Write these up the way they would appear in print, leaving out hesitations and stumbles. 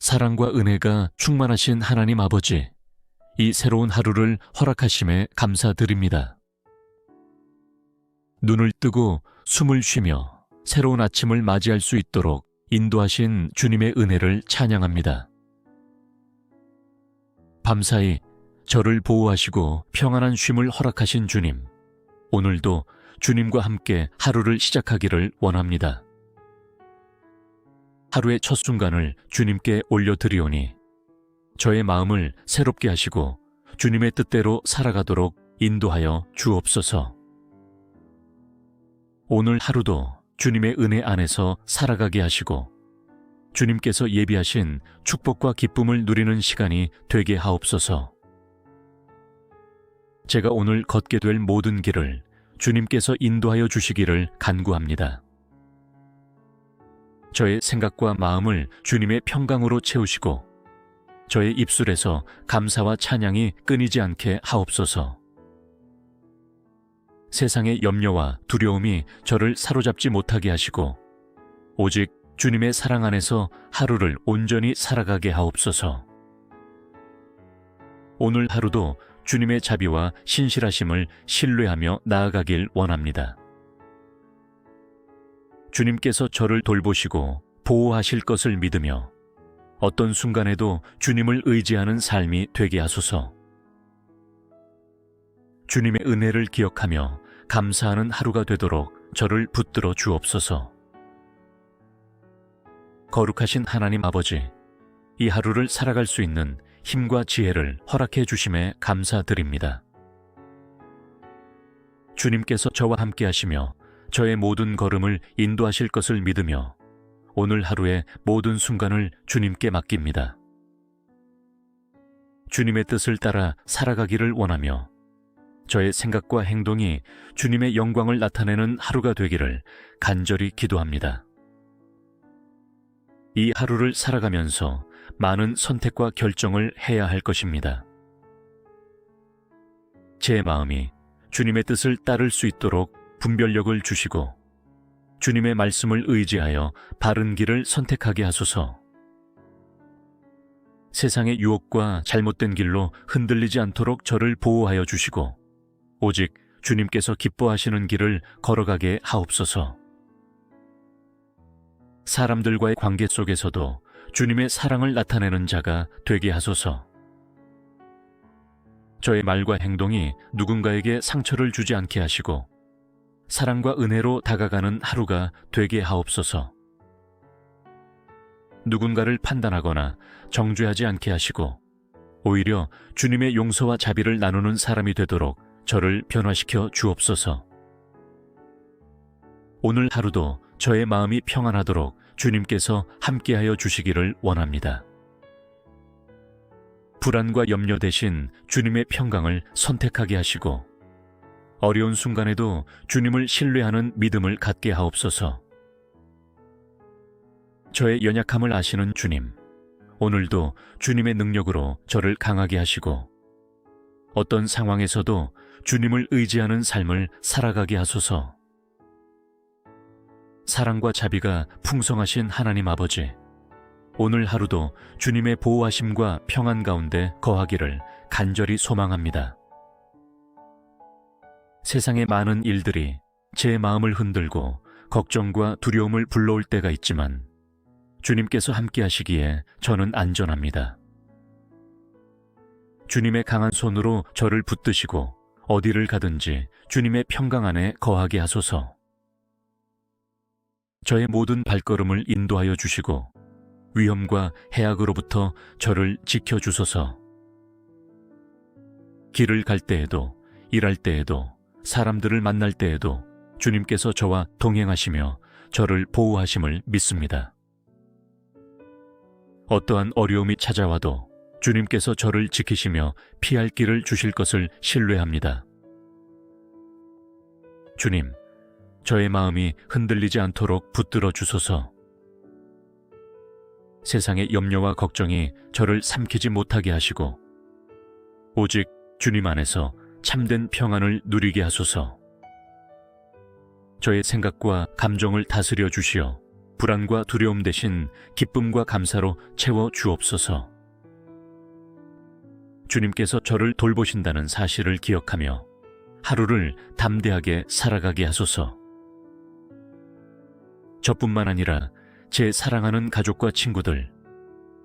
사랑과 은혜가 충만하신 하나님 아버지, 이 새로운 하루를 허락하심에 감사드립니다. 눈을 뜨고 숨을 쉬며 새로운 아침을 맞이할 수 있도록 인도하신 주님의 은혜를 찬양합니다. 밤사이 저를 보호하시고 평안한 쉼을 허락하신 주님, 오늘도 주님과 함께 하루를 시작하기를 원합니다. 하루의 첫 순간을 주님께 올려드리오니 저의 마음을 새롭게 하시고 주님의 뜻대로 살아가도록 인도하여 주옵소서. 오늘 하루도 주님의 은혜 안에서 살아가게 하시고 주님께서 예비하신 축복과 기쁨을 누리는 시간이 되게 하옵소서. 제가 오늘 걷게 될 모든 길을 주님께서 인도하여 주시기를 간구합니다. 저의 생각과 마음을 주님의 평강으로 채우시고 저의 입술에서 감사와 찬양이 끊이지 않게 하옵소서. 세상의 염려와 두려움이 저를 사로잡지 못하게 하시고 오직 주님의 사랑 안에서 하루를 온전히 살아가게 하옵소서. 오늘 하루도 주님의 자비와 신실하심을 신뢰하며 나아가길 원합니다. 주님께서 저를 돌보시고 보호하실 것을 믿으며 어떤 순간에도 주님을 의지하는 삶이 되게 하소서. 주님의 은혜를 기억하며 감사하는 하루가 되도록 저를 붙들어 주옵소서. 거룩하신 하나님 아버지, 이 하루를 살아갈 수 있는 힘과 지혜를 허락해 주심에 감사드립니다. 주님께서 저와 함께 하시며 저의 모든 걸음을 인도하실 것을 믿으며 오늘 하루의 모든 순간을 주님께 맡깁니다. 주님의 뜻을 따라 살아가기를 원하며 저의 생각과 행동이 주님의 영광을 나타내는 하루가 되기를 간절히 기도합니다. 이 하루를 살아가면서 많은 선택과 결정을 해야 할 것입니다. 제 마음이 주님의 뜻을 따를 수 있도록 분별력을 주시고 주님의 말씀을 의지하여 바른 길을 선택하게 하소서. 세상의 유혹과 잘못된 길로 흔들리지 않도록 저를 보호하여 주시고 오직 주님께서 기뻐하시는 길을 걸어가게 하옵소서. 사람들과의 관계 속에서도 주님의 사랑을 나타내는 자가 되게 하소서. 저의 말과 행동이 누군가에게 상처를 주지 않게 하시고 사랑과 은혜로 다가가는 하루가 되게 하옵소서. 누군가를 판단하거나 정죄하지 않게 하시고 오히려 주님의 용서와 자비를 나누는 사람이 되도록 저를 변화시켜 주옵소서. 오늘 하루도 저의 마음이 평안하도록 주님께서 함께하여 주시기를 원합니다. 불안과 염려 대신 주님의 평강을 선택하게 하시고 어려운 순간에도 주님을 신뢰하는 믿음을 갖게 하옵소서. 저의 연약함을 아시는 주님, 오늘도 주님의 능력으로 저를 강하게 하시고 어떤 상황에서도 주님을 의지하는 삶을 살아가게 하소서. 사랑과 자비가 풍성하신 하나님 아버지, 오늘 하루도 주님의 보호하심과 평안 가운데 거하기를 간절히 소망합니다. 세상의 많은 일들이 제 마음을 흔들고 걱정과 두려움을 불러올 때가 있지만 주님께서 함께 하시기에 저는 안전합니다. 주님의 강한 손으로 저를 붙드시고 어디를 가든지 주님의 평강 안에 거하게 하소서. 저의 모든 발걸음을 인도하여 주시고 위험과 해악으로부터 저를 지켜주소서. 길을 갈 때에도 일할 때에도 사람들을 만날 때에도 주님께서 저와 동행하시며 저를 보호하심을 믿습니다. 어떠한 어려움이 찾아와도 주님께서 저를 지키시며 피할 길을 주실 것을 신뢰합니다. 주님, 저의 마음이 흔들리지 않도록 붙들어 주소서. 세상의 염려와 걱정이 저를 삼키지 못하게 하시고 오직 주님 안에서 참된 평안을 누리게 하소서. 저의 생각과 감정을 다스려 주시어 불안과 두려움 대신 기쁨과 감사로 채워 주옵소서. 주님께서 저를 돌보신다는 사실을 기억하며 하루를 담대하게 살아가게 하소서. 저뿐만 아니라 제 사랑하는 가족과 친구들,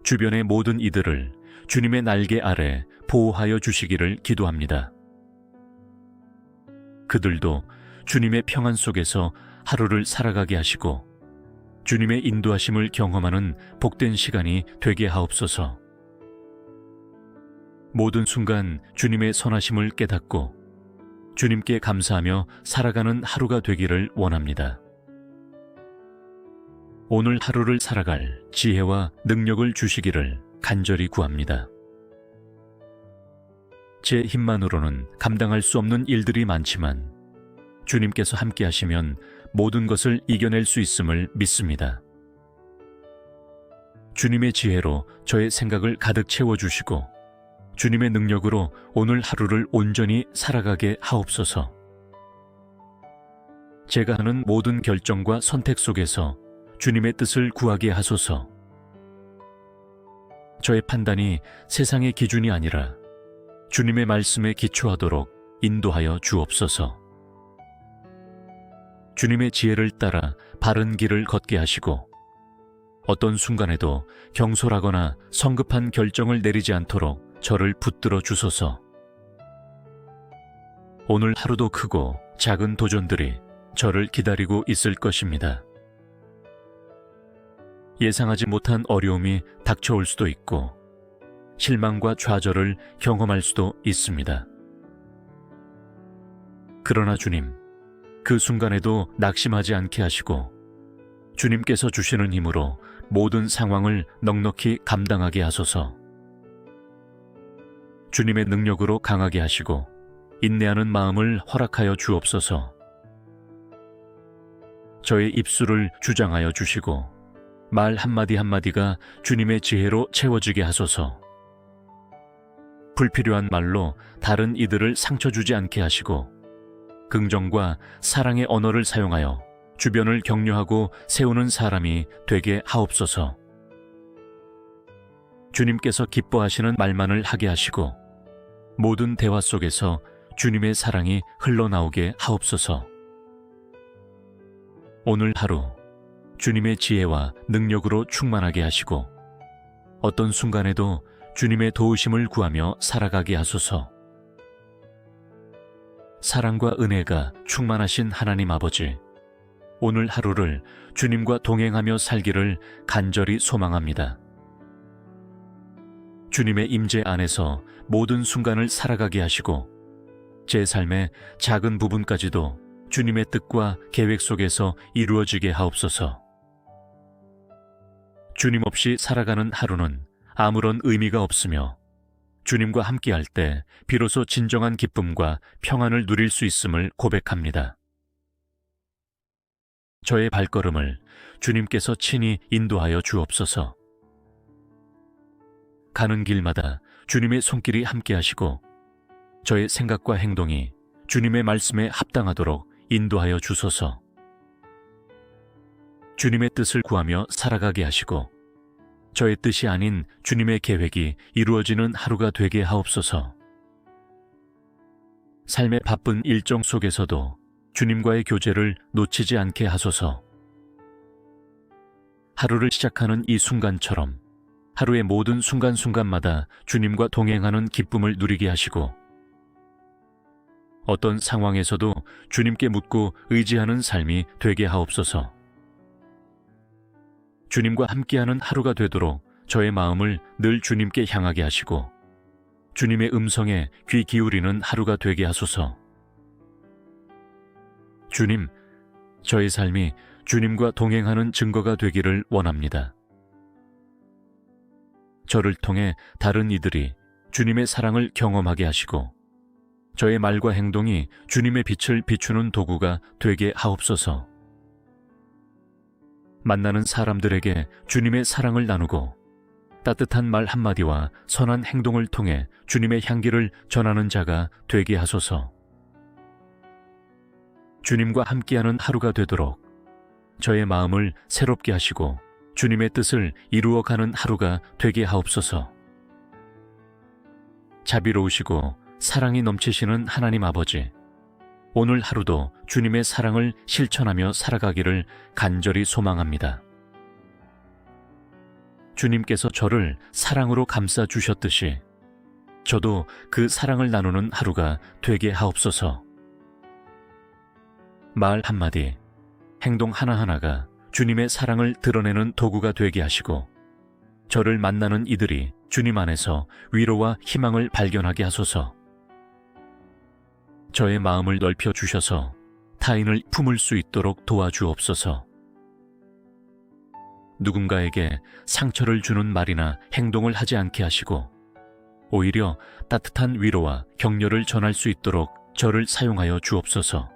주변의 모든 이들을 주님의 날개 아래 보호하여 주시기를 기도합니다. 그들도 주님의 평안 속에서 하루를 살아가게 하시고 주님의 인도하심을 경험하는 복된 시간이 되게 하옵소서. 모든 순간 주님의 선하심을 깨닫고 주님께 감사하며 살아가는 하루가 되기를 원합니다. 오늘 하루를 살아갈 지혜와 능력을 주시기를 간절히 구합니다. 제 힘만으로는 감당할 수 없는 일들이 많지만 주님께서 함께 하시면 모든 것을 이겨낼 수 있음을 믿습니다. 주님의 지혜로 저의 생각을 가득 채워주시고 주님의 능력으로 오늘 하루를 온전히 살아가게 하옵소서. 제가 하는 모든 결정과 선택 속에서 주님의 뜻을 구하게 하소서. 저의 판단이 세상의 기준이 아니라 주님의 말씀에 기초하도록 인도하여 주옵소서. 주님의 지혜를 따라 바른 길을 걷게 하시고 어떤 순간에도 경솔하거나 성급한 결정을 내리지 않도록 저를 붙들어 주소서. 오늘 하루도 크고 작은 도전들이 저를 기다리고 있을 것입니다. 예상하지 못한 어려움이 닥쳐올 수도 있고 실망과 좌절을 경험할 수도 있습니다. 그러나 주님, 그 순간에도 낙심하지 않게 하시고 주님께서 주시는 힘으로 모든 상황을 넉넉히 감당하게 하소서. 주님의 능력으로 강하게 하시고 인내하는 마음을 허락하여 주옵소서. 저의 입술을 주장하여 주시고 말 한마디 한마디가 주님의 지혜로 채워지게 하소서. 불필요한 말로 다른 이들을 상처 주지 않게 하시고 긍정과 사랑의 언어를 사용하여 주변을 격려하고 세우는 사람이 되게 하옵소서. 주님께서 기뻐하시는 말만을 하게 하시고 모든 대화 속에서 주님의 사랑이 흘러나오게 하옵소서. 오늘 하루 주님의 지혜와 능력으로 충만하게 하시고 어떤 순간에도 주님의 도우심을 구하며 살아가게 하소서. 사랑과 은혜가 충만하신 하나님 아버지, 오늘 하루를 주님과 동행하며 살기를 간절히 소망합니다. 주님의 임재 안에서 모든 순간을 살아가게 하시고 제 삶의 작은 부분까지도 주님의 뜻과 계획 속에서 이루어지게 하옵소서. 주님 없이 살아가는 하루는 아무런 의미가 없으며 주님과 함께할 때 비로소 진정한 기쁨과 평안을 누릴 수 있음을 고백합니다. 저의 발걸음을 주님께서 친히 인도하여 주옵소서. 가는 길마다 주님의 손길이 함께하시고 저의 생각과 행동이 주님의 말씀에 합당하도록 인도하여 주소서. 주님의 뜻을 구하며 살아가게 하시고 저의 뜻이 아닌 주님의 계획이 이루어지는 하루가 되게 하옵소서. 삶의 바쁜 일정 속에서도 주님과의 교제를 놓치지 않게 하소서. 하루를 시작하는 이 순간처럼 하루의 모든 순간순간마다 주님과 동행하는 기쁨을 누리게 하시고 어떤 상황에서도 주님께 묻고 의지하는 삶이 되게 하옵소서. 주님과 함께하는 하루가 되도록 저의 마음을 늘 주님께 향하게 하시고 주님의 음성에 귀 기울이는 하루가 되게 하소서. 주님, 저의 삶이 주님과 동행하는 증거가 되기를 원합니다. 저를 통해 다른 이들이 주님의 사랑을 경험하게 하시고 저의 말과 행동이 주님의 빛을 비추는 도구가 되게 하옵소서. 만나는 사람들에게 주님의 사랑을 나누고 따뜻한 말 한마디와 선한 행동을 통해 주님의 향기를 전하는 자가 되게 하소서. 주님과 함께하는 하루가 되도록 저의 마음을 새롭게 하시고 주님의 뜻을 이루어가는 하루가 되게 하옵소서. 자비로우시고 사랑이 넘치시는 하나님 아버지, 오늘 하루도 주님의 사랑을 실천하며 살아가기를 간절히 소망합니다. 주님께서 저를 사랑으로 감싸 주셨듯이 저도 그 사랑을 나누는 하루가 되게 하옵소서. 말 한마디, 행동 하나하나가 주님의 사랑을 드러내는 도구가 되게 하시고 저를 만나는 이들이 주님 안에서 위로와 희망을 발견하게 하소서. 저의 마음을 넓혀 주셔서 타인을 품을 수 있도록 도와주옵소서. 누군가에게 상처를 주는 말이나 행동을 하지 않게 하시고 오히려 따뜻한 위로와 격려를 전할 수 있도록 저를 사용하여 주옵소서.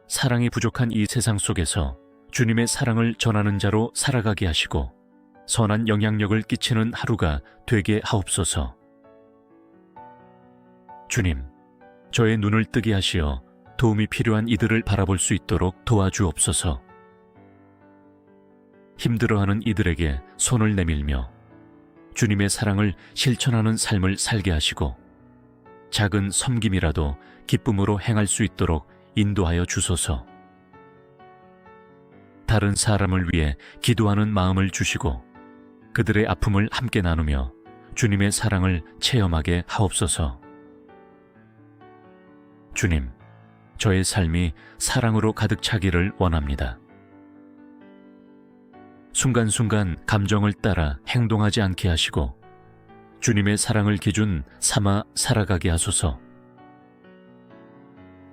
사랑이 부족한 이 세상 속에서 주님의 사랑을 전하는 자로 살아가게 하시고 선한 영향력을 끼치는 하루가 되게 하옵소서. 주님, 저의 눈을 뜨게 하시어 도움이 필요한 이들을 바라볼 수 있도록 도와주옵소서. 힘들어하는 이들에게 손을 내밀며 주님의 사랑을 실천하는 삶을 살게 하시고 작은 섬김이라도 기쁨으로 행할 수 있도록 인도하여 주소서. 다른 사람을 위해 기도하는 마음을 주시고 그들의 아픔을 함께 나누며 주님의 사랑을 체험하게 하옵소서. 주님, 저의 삶이 사랑으로 가득 차기를 원합니다. 순간순간 감정을 따라 행동하지 않게 하시고 주님의 사랑을 기준 삼아 살아가게 하소서.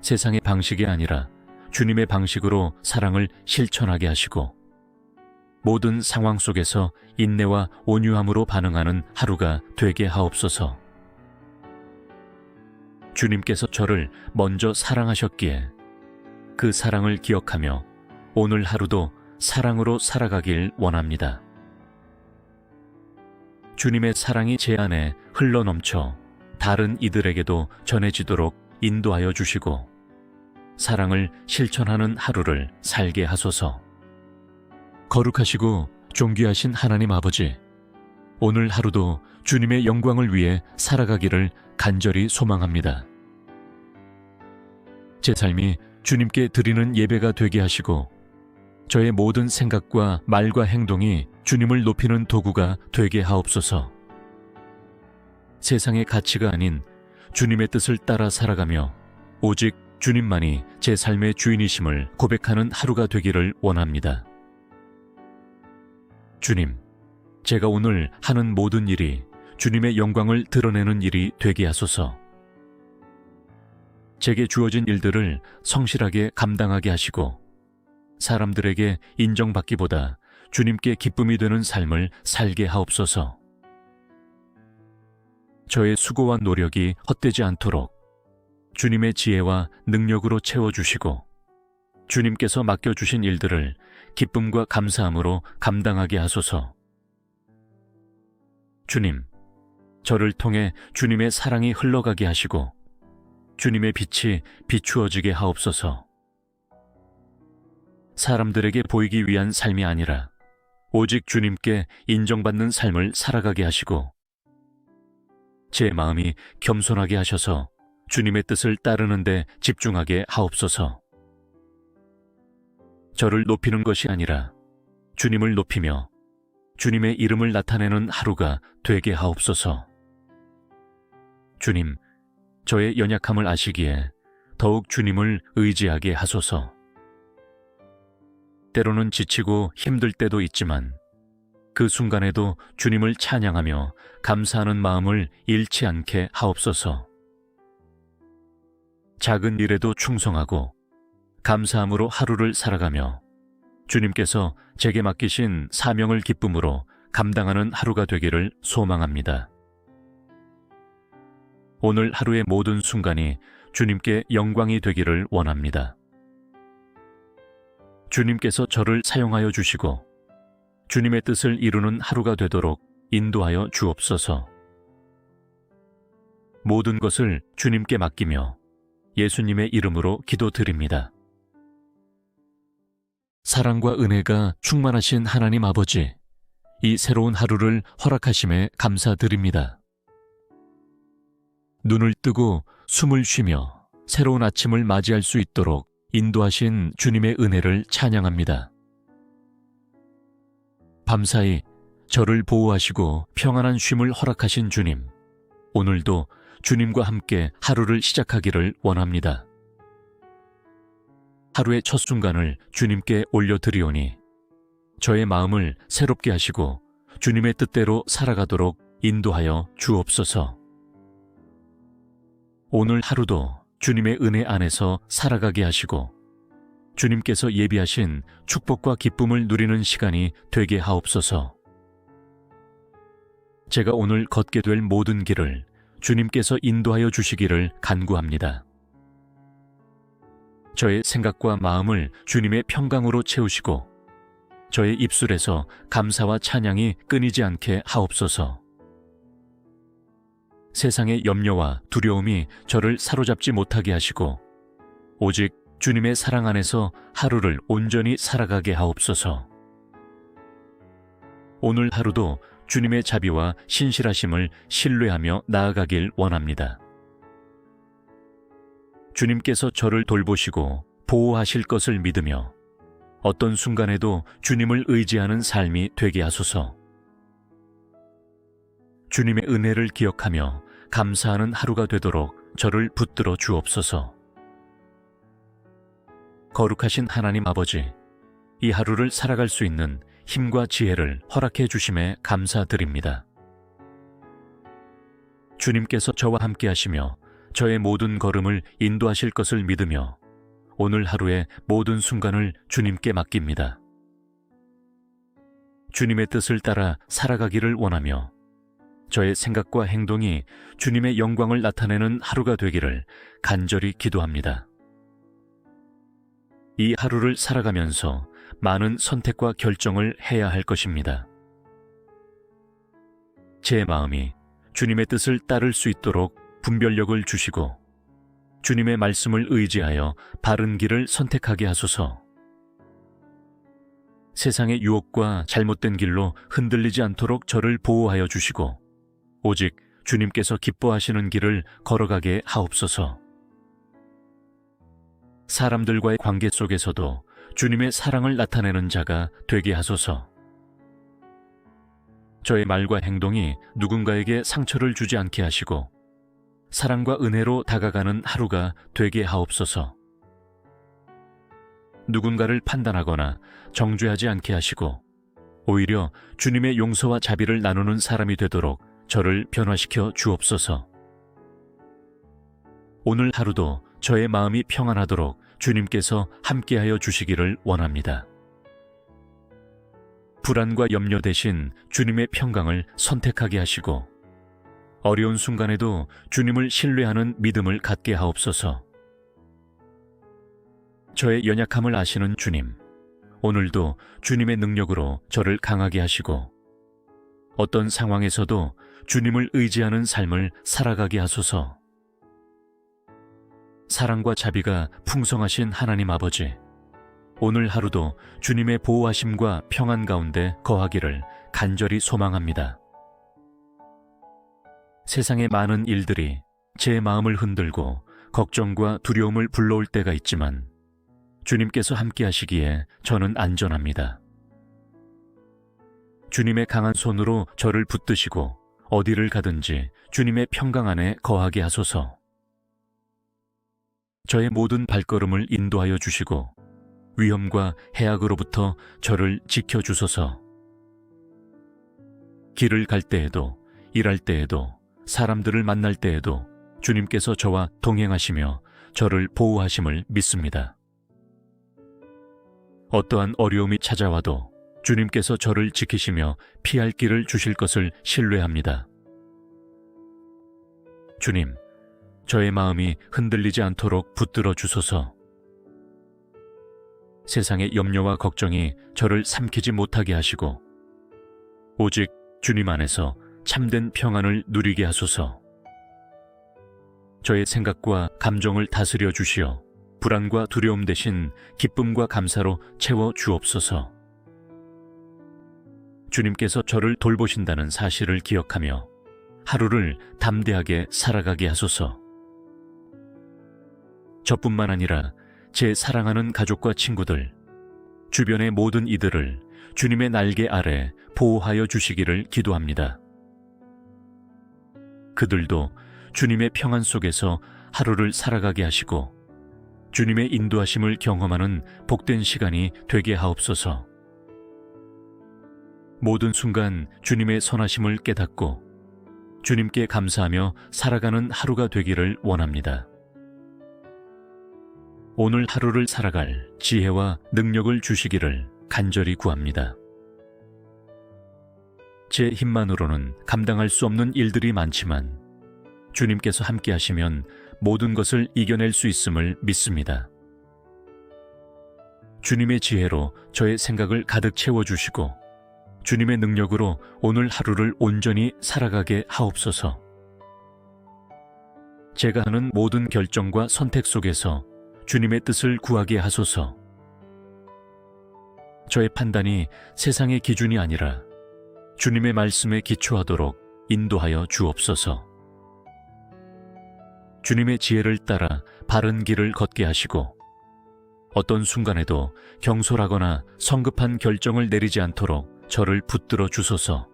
세상의 방식이 아니라 주님의 방식으로 사랑을 실천하게 하시고 모든 상황 속에서 인내와 온유함으로 반응하는 하루가 되게 하옵소서. 주님께서 저를 먼저 사랑하셨기에 그 사랑을 기억하며 오늘 하루도 사랑으로 살아가길 원합니다. 주님의 사랑이 제 안에 흘러넘쳐 다른 이들에게도 전해지도록 인도하여 주시고 사랑을 실천하는 하루를 살게 하소서. 거룩하시고 존귀하신 하나님 아버지, 오늘 하루도 주님의 영광을 위해 살아가기를 간절히 소망합니다. 제 삶이 주님께 드리는 예배가 되게 하시고 저의 모든 생각과 말과 행동이 주님을 높이는 도구가 되게 하옵소서. 세상의 가치가 아닌 주님의 뜻을 따라 살아가며 오직 주님만이 제 삶의 주인이심을 고백하는 하루가 되기를 원합니다. 주님, 제가 오늘 하는 모든 일이 주님의 영광을 드러내는 일이 되게 하소서. 제게 주어진 일들을 성실하게 감당하게 하시고 사람들에게 인정받기보다 주님께 기쁨이 되는 삶을 살게 하옵소서. 저의 수고와 노력이 헛되지 않도록 주님의 지혜와 능력으로 채워주시고 주님께서 맡겨주신 일들을 기쁨과 감사함으로 감당하게 하소서. 주님, 저를 통해 주님의 사랑이 흘러가게 하시고 주님의 빛이 비추어지게 하옵소서. 사람들에게 보이기 위한 삶이 아니라 오직 주님께 인정받는 삶을 살아가게 하시고 제 마음이 겸손하게 하셔서 주님의 뜻을 따르는 데 집중하게 하옵소서. 저를 높이는 것이 아니라 주님을 높이며 주님의 이름을 나타내는 하루가 되게 하옵소서. 주님, 저의 연약함을 아시기에 더욱 주님을 의지하게 하소서. 때로는 지치고 힘들 때도 있지만 그 순간에도 주님을 찬양하며 감사하는 마음을 잃지 않게 하옵소서. 작은 일에도 충성하고 감사함으로 하루를 살아가며 주님께서 제게 맡기신 사명을 기쁨으로 감당하는 하루가 되기를 소망합니다. 오늘 하루의 모든 순간이 주님께 영광이 되기를 원합니다. 주님께서 저를 사용하여 주시고 주님의 뜻을 이루는 하루가 되도록 인도하여 주옵소서. 모든 것을 주님께 맡기며 예수님의 이름으로 기도드립니다. 사랑과 은혜가 충만하신 하나님 아버지, 이 새로운 하루를 허락하심에 감사드립니다. 눈을 뜨고 숨을 쉬며 새로운 아침을 맞이할 수 있도록 인도하신 주님의 은혜를 찬양합니다. 밤사이 저를 보호하시고 평안한 쉼을 허락하신 주님, 오늘도 주님과 함께 하루를 시작하기를 원합니다. 하루의 첫 순간을 주님께 올려드리오니 저의 마음을 새롭게 하시고 주님의 뜻대로 살아가도록 인도하여 주옵소서. 오늘 하루도 주님의 은혜 안에서 살아가게 하시고 주님께서 예비하신 축복과 기쁨을 누리는 시간이 되게 하옵소서. 제가 오늘 걷게 될 모든 길을 주님께서 인도하여 주시기를 간구합니다. 저의 생각과 마음을 주님의 평강으로 채우시고 저의 입술에서 감사와 찬양이 끊이지 않게 하옵소서. 세상의 염려와 두려움이 저를 사로잡지 못하게 하시고 오직 주님의 사랑 안에서 하루를 온전히 살아가게 하옵소서. 오늘 하루도 주님의 자비와 신실하심을 신뢰하며 나아가길 원합니다. 주님께서 저를 돌보시고 보호하실 것을 믿으며 어떤 순간에도 주님을 의지하는 삶이 되게 하소서. 주님의 은혜를 기억하며 감사하는 하루가 되도록 저를 붙들어 주옵소서. 거룩하신 하나님 아버지, 이 하루를 살아갈 수 있는 힘과 지혜를 허락해 주심에 감사드립니다. 주님께서 저와 함께 하시며 저의 모든 걸음을 인도하실 것을 믿으며 오늘 하루의 모든 순간을 주님께 맡깁니다. 주님의 뜻을 따라 살아가기를 원하며 저의 생각과 행동이 주님의 영광을 나타내는 하루가 되기를 간절히 기도합니다. 이 하루를 살아가면서 많은 선택과 결정을 해야 할 것입니다. 제 마음이 주님의 뜻을 따를 수 있도록 분별력을 주시고 주님의 말씀을 의지하여 바른 길을 선택하게 하소서. 세상의 유혹과 잘못된 길로 흔들리지 않도록 저를 보호하여 주시고 오직 주님께서 기뻐하시는 길을 걸어가게 하옵소서. 사람들과의 관계 속에서도 주님의 사랑을 나타내는 자가 되게 하소서. 저의 말과 행동이 누군가에게 상처를 주지 않게 하시고 사랑과 은혜로 다가가는 하루가 되게 하옵소서. 누군가를 판단하거나 정죄하지 않게 하시고 오히려 주님의 용서와 자비를 나누는 사람이 되도록 저를 변화시켜 주옵소서. 오늘 하루도 저의 마음이 평안하도록 주님께서 함께하여 주시기를 원합니다. 불안과 염려 대신 주님의 평강을 선택하게 하시고 어려운 순간에도 주님을 신뢰하는 믿음을 갖게 하옵소서. 저의 연약함을 아시는 주님, 오늘도 주님의 능력으로 저를 강하게 하시고 어떤 상황에서도 주님을 의지하는 삶을 살아가게 하소서. 사랑과 자비가 풍성하신 하나님 아버지, 오늘 하루도 주님의 보호하심과 평안 가운데 거하기를 간절히 소망합니다. 세상의 많은 일들이 제 마음을 흔들고 걱정과 두려움을 불러올 때가 있지만 주님께서 함께 하시기에 저는 안전합니다. 주님의 강한 손으로 저를 붙드시고 어디를 가든지 주님의 평강 안에 거하게 하소서. 저의 모든 발걸음을 인도하여 주시고 위험과 해악으로부터 저를 지켜주소서. 길을 갈 때에도 일할 때에도 사람들을 만날 때에도 주님께서 저와 동행하시며 저를 보호하심을 믿습니다. 어떠한 어려움이 찾아와도 주님께서 저를 지키시며 피할 길을 주실 것을 신뢰합니다. 주님, 저의 마음이 흔들리지 않도록 붙들어 주소서. 세상의 염려와 걱정이 저를 삼키지 못하게 하시고 오직 주님 안에서 참된 평안을 누리게 하소서. 저의 생각과 감정을 다스려 주시어 불안과 두려움 대신 기쁨과 감사로 채워 주옵소서. 주님께서 저를 돌보신다는 사실을 기억하며 하루를 담대하게 살아가게 하소서. 저뿐만 아니라 제 사랑하는 가족과 친구들, 주변의 모든 이들을 주님의 날개 아래 보호하여 주시기를 기도합니다. 그들도 주님의 평안 속에서 하루를 살아가게 하시고 주님의 인도하심을 경험하는 복된 시간이 되게 하옵소서. 모든 순간 주님의 선하심을 깨닫고 주님께 감사하며 살아가는 하루가 되기를 원합니다. 오늘 하루를 살아갈 지혜와 능력을 주시기를 간절히 구합니다. 제 힘만으로는 감당할 수 없는 일들이 많지만 주님께서 함께 하시면 모든 것을 이겨낼 수 있음을 믿습니다. 주님의 지혜로 저의 생각을 가득 채워주시고 주님의 능력으로 오늘 하루를 온전히 살아가게 하옵소서. 제가 하는 모든 결정과 선택 속에서 주님의 뜻을 구하게 하소서. 저의 판단이 세상의 기준이 아니라 주님의 말씀에 기초하도록 인도하여 주옵소서. 주님의 지혜를 따라 바른 길을 걷게 하시고 어떤 순간에도 경솔하거나 성급한 결정을 내리지 않도록 저를 붙들어 주소서.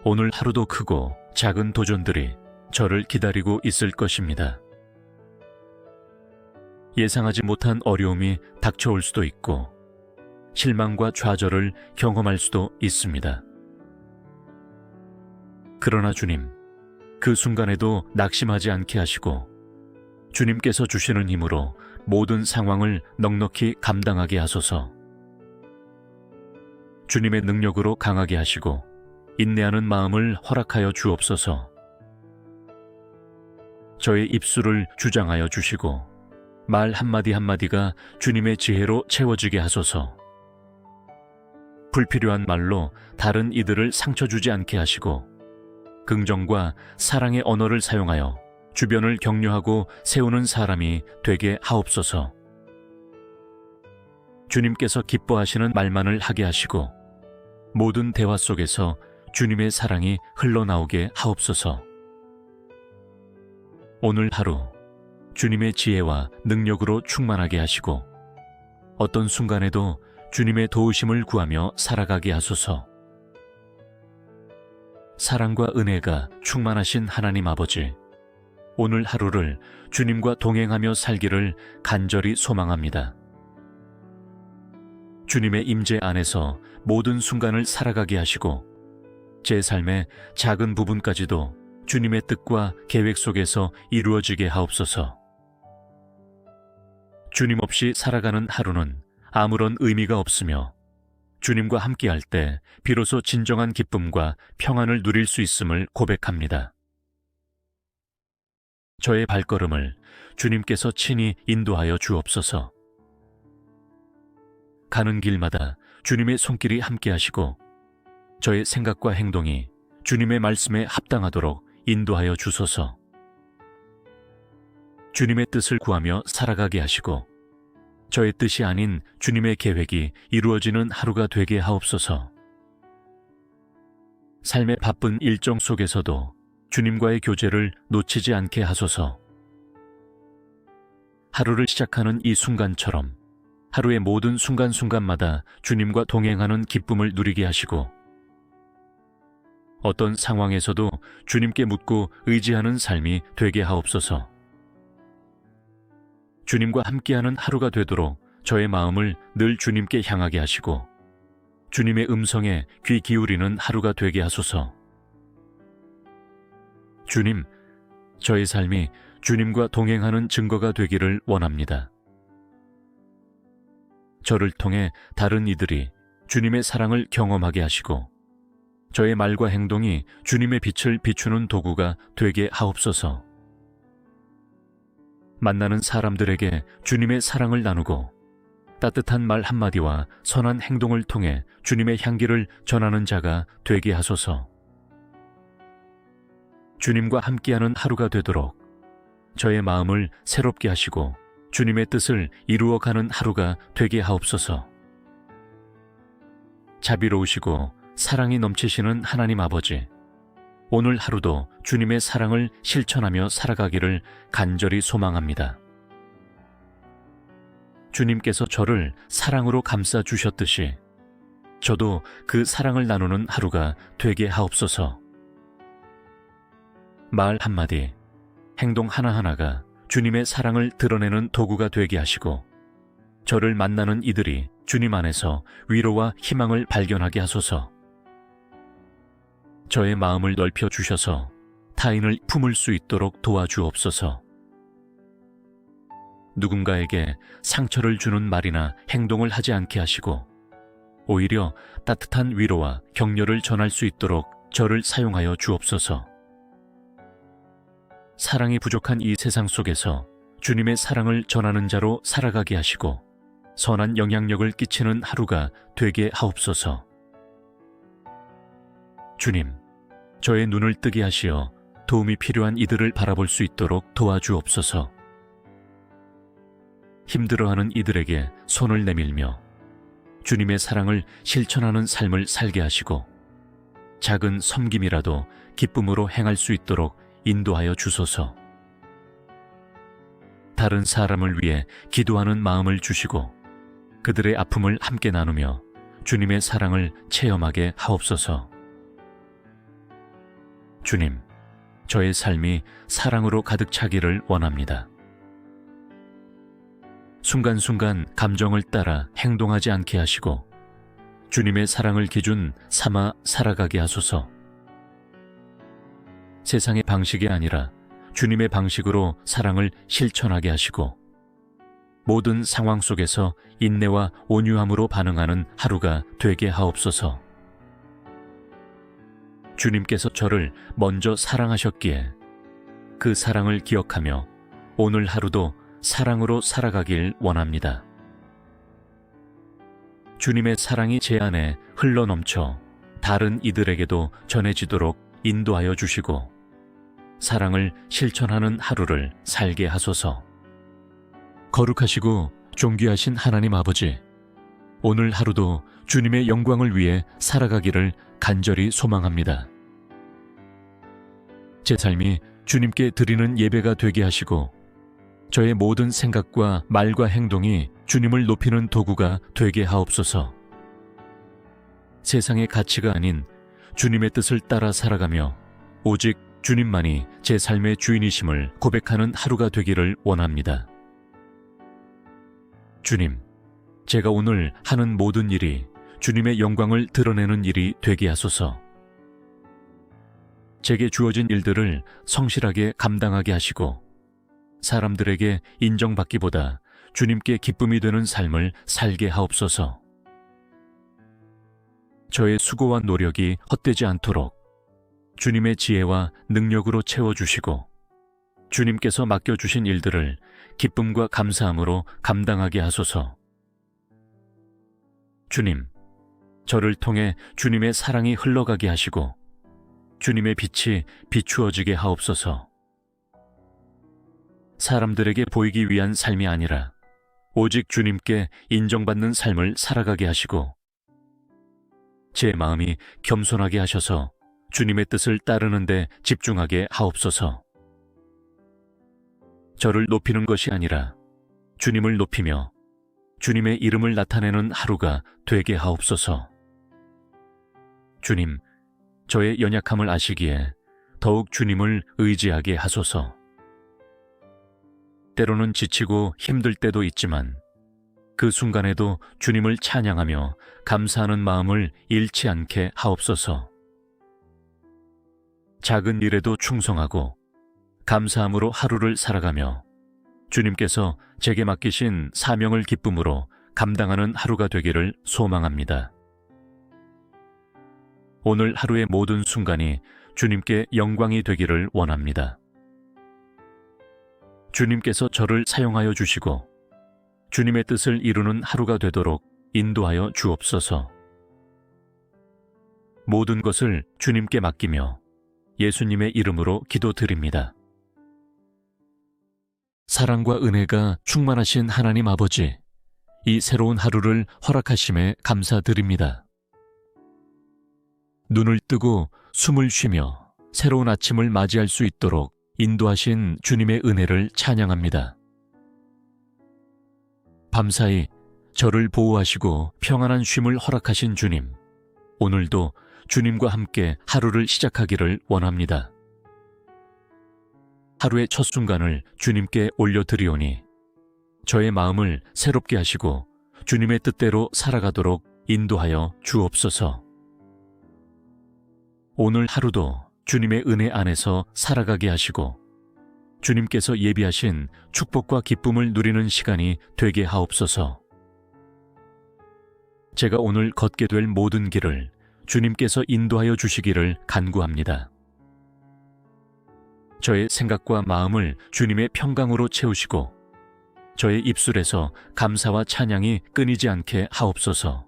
오늘 하루도 크고 작은 도전들이 저를 기다리고 있을 것입니다. 예상하지 못한 어려움이 닥쳐올 수도 있고 실망과 좌절을 경험할 수도 있습니다. 그러나 주님, 그 순간에도 낙심하지 않게 하시고 주님께서 주시는 힘으로 모든 상황을 넉넉히 감당하게 하소서. 주님의 능력으로 강하게 하시고 인내하는 마음을 허락하여 주옵소서. 저의 입술을 주장하여 주시고 말 한마디 한마디가 주님의 지혜로 채워지게 하소서. 불필요한 말로 다른 이들을 상처 주지 않게 하시고 긍정과 사랑의 언어를 사용하여 주변을 격려하고 세우는 사람이 되게 하옵소서. 주님께서 기뻐하시는 말만을 하게 하시고 모든 대화 속에서 주님의 사랑이 흘러나오게 하옵소서. 오늘 하루 주님의 지혜와 능력으로 충만하게 하시고 어떤 순간에도 주님의 도우심을 구하며 살아가게 하소서. 사랑과 은혜가 충만하신 하나님 아버지, 오늘 하루를 주님과 동행하며 살기를 간절히 소망합니다. 주님의 임재 안에서 모든 순간을 살아가게 하시고 제 삶의 작은 부분까지도 주님의 뜻과 계획 속에서 이루어지게 하옵소서. 주님 없이 살아가는 하루는 아무런 의미가 없으며 주님과 함께할 때 비로소 진정한 기쁨과 평안을 누릴 수 있음을 고백합니다. 저의 발걸음을 주님께서 친히 인도하여 주옵소서. 가는 길마다 주님의 손길이 함께하시고 저의 생각과 행동이 주님의 말씀에 합당하도록 인도하여 주소서. 주님의 뜻을 구하며 살아가게 하시고 저의 뜻이 아닌 주님의 계획이 이루어지는 하루가 되게 하옵소서. 삶의 바쁜 일정 속에서도 주님과의 교제를 놓치지 않게 하소서. 하루를 시작하는 이 순간처럼 하루의 모든 순간순간마다 주님과 동행하는 기쁨을 누리게 하시고 어떤 상황에서도 주님께 묻고 의지하는 삶이 되게 하옵소서. 주님과 함께하는 하루가 되도록 저의 마음을 늘 주님께 향하게 하시고 주님의 음성에 귀 기울이는 하루가 되게 하소서. 주님, 저의 삶이 주님과 동행하는 증거가 되기를 원합니다. 저를 통해 다른 이들이 주님의 사랑을 경험하게 하시고 저의 말과 행동이 주님의 빛을 비추는 도구가 되게 하옵소서. 만나는 사람들에게 주님의 사랑을 나누고 따뜻한 말 한마디와 선한 행동을 통해 주님의 향기를 전하는 자가 되게 하소서. 주님과 함께하는 하루가 되도록 저의 마음을 새롭게 하시고 주님의 뜻을 이루어가는 하루가 되게 하옵소서. 자비로우시고 사랑이 넘치시는 하나님 아버지, 오늘 하루도 주님의 사랑을 실천하며 살아가기를 간절히 소망합니다. 주님께서 저를 사랑으로 감싸 주셨듯이 저도 그 사랑을 나누는 하루가 되게 하옵소서. 말 한마디, 행동 하나하나가 주님의 사랑을 드러내는 도구가 되게 하시고 저를 만나는 이들이 주님 안에서 위로와 희망을 발견하게 하소서. 저의 마음을 넓혀 주셔서 타인을 품을 수 있도록 도와주옵소서. 누군가에게 상처를 주는 말이나 행동을 하지 않게 하시고 오히려 따뜻한 위로와 격려를 전할 수 있도록 저를 사용하여 주옵소서. 사랑이 부족한 이 세상 속에서 주님의 사랑을 전하는 자로 살아가게 하시고 선한 영향력을 끼치는 하루가 되게 하옵소서. 주님, 저의 눈을 뜨게 하시어 도움이 필요한 이들을 바라볼 수 있도록 도와주옵소서. 힘들어하는 이들에게 손을 내밀며 주님의 사랑을 실천하는 삶을 살게 하시고 작은 섬김이라도 기쁨으로 행할 수 있도록 인도하여 주소서. 다른 사람을 위해 기도하는 마음을 주시고 그들의 아픔을 함께 나누며 주님의 사랑을 체험하게 하옵소서. 주님, 저의 삶이 사랑으로 가득 차기를 원합니다. 순간순간 감정을 따라 행동하지 않게 하시고 주님의 사랑을 기준 삼아 살아가게 하소서. 세상의 방식이 아니라 주님의 방식으로 사랑을 실천하게 하시고 모든 상황 속에서 인내와 온유함으로 반응하는 하루가 되게 하옵소서. 주님께서 저를 먼저 사랑하셨기에 그 사랑을 기억하며 오늘 하루도 사랑으로 살아가길 원합니다. 주님의 사랑이 제 안에 흘러넘쳐 다른 이들에게도 전해지도록 인도하여 주시고 사랑을 실천하는 하루를 살게 하소서. 거룩하시고 존귀하신 하나님 아버지, 오늘 하루도 주님의 영광을 위해 살아가기를 간절히 소망합니다. 제 삶이 주님께 드리는 예배가 되게 하시고 저의 모든 생각과 말과 행동이 주님을 높이는 도구가 되게 하옵소서. 세상의 가치가 아닌 주님의 뜻을 따라 살아가며 오직 주님만이 제 삶의 주인이심을 고백하는 하루가 되기를 원합니다. 주님, 제가 오늘 하는 모든 일이 주님의 영광을 드러내는 일이 되게 하소서. 제게 주어진 일들을 성실하게 감당하게 하시고 사람들에게 인정받기보다 주님께 기쁨이 되는 삶을 살게 하옵소서. 저의 수고와 노력이 헛되지 않도록 주님의 지혜와 능력으로 채워주시고 주님께서 맡겨주신 일들을 기쁨과 감사함으로 감당하게 하소서. 주님, 저를 통해 주님의 사랑이 흘러가게 하시고 주님의 빛이 비추어지게 하옵소서. 사람들에게 보이기 위한 삶이 아니라 오직 주님께 인정받는 삶을 살아가게 하시고 제 마음이 겸손하게 하셔서 주님의 뜻을 따르는 데 집중하게 하옵소서. 저를 높이는 것이 아니라 주님을 높이며 주님의 이름을 나타내는 하루가 되게 하옵소서. 주님, 저의 연약함을 아시기에 더욱 주님을 의지하게 하소서. 때로는 지치고 힘들 때도 있지만 그 순간에도 주님을 찬양하며 감사하는 마음을 잃지 않게 하옵소서. 작은 일에도 충성하고 감사함으로 하루를 살아가며 주님께서 제게 맡기신 사명을 기쁨으로 감당하는 하루가 되기를 소망합니다. 오늘 하루의 모든 순간이 주님께 영광이 되기를 원합니다. 주님께서 저를 사용하여 주시고 주님의 뜻을 이루는 하루가 되도록 인도하여 주옵소서. 모든 것을 주님께 맡기며 예수님의 이름으로 기도드립니다. 사랑과 은혜가 충만하신 하나님 아버지, 이 새로운 하루를 허락하심에 감사드립니다. 눈을 뜨고 숨을 쉬며 새로운 아침을 맞이할 수 있도록 인도하신 주님의 은혜를 찬양합니다. 밤사이 저를 보호하시고 평안한 쉼을 허락하신 주님, 오늘도 주님과 함께 하루를 시작하기를 원합니다. 하루의 첫 순간을 주님께 올려드리오니 저의 마음을 새롭게 하시고 주님의 뜻대로 살아가도록 인도하여 주옵소서. 오늘 하루도 주님의 은혜 안에서 살아가게 하시고 주님께서 예비하신 축복과 기쁨을 누리는 시간이 되게 하옵소서. 제가 오늘 걷게 될 모든 길을 주님께서 인도하여 주시기를 간구합니다. 저의 생각과 마음을 주님의 평강으로 채우시고 저의 입술에서 감사와 찬양이 끊이지 않게 하옵소서.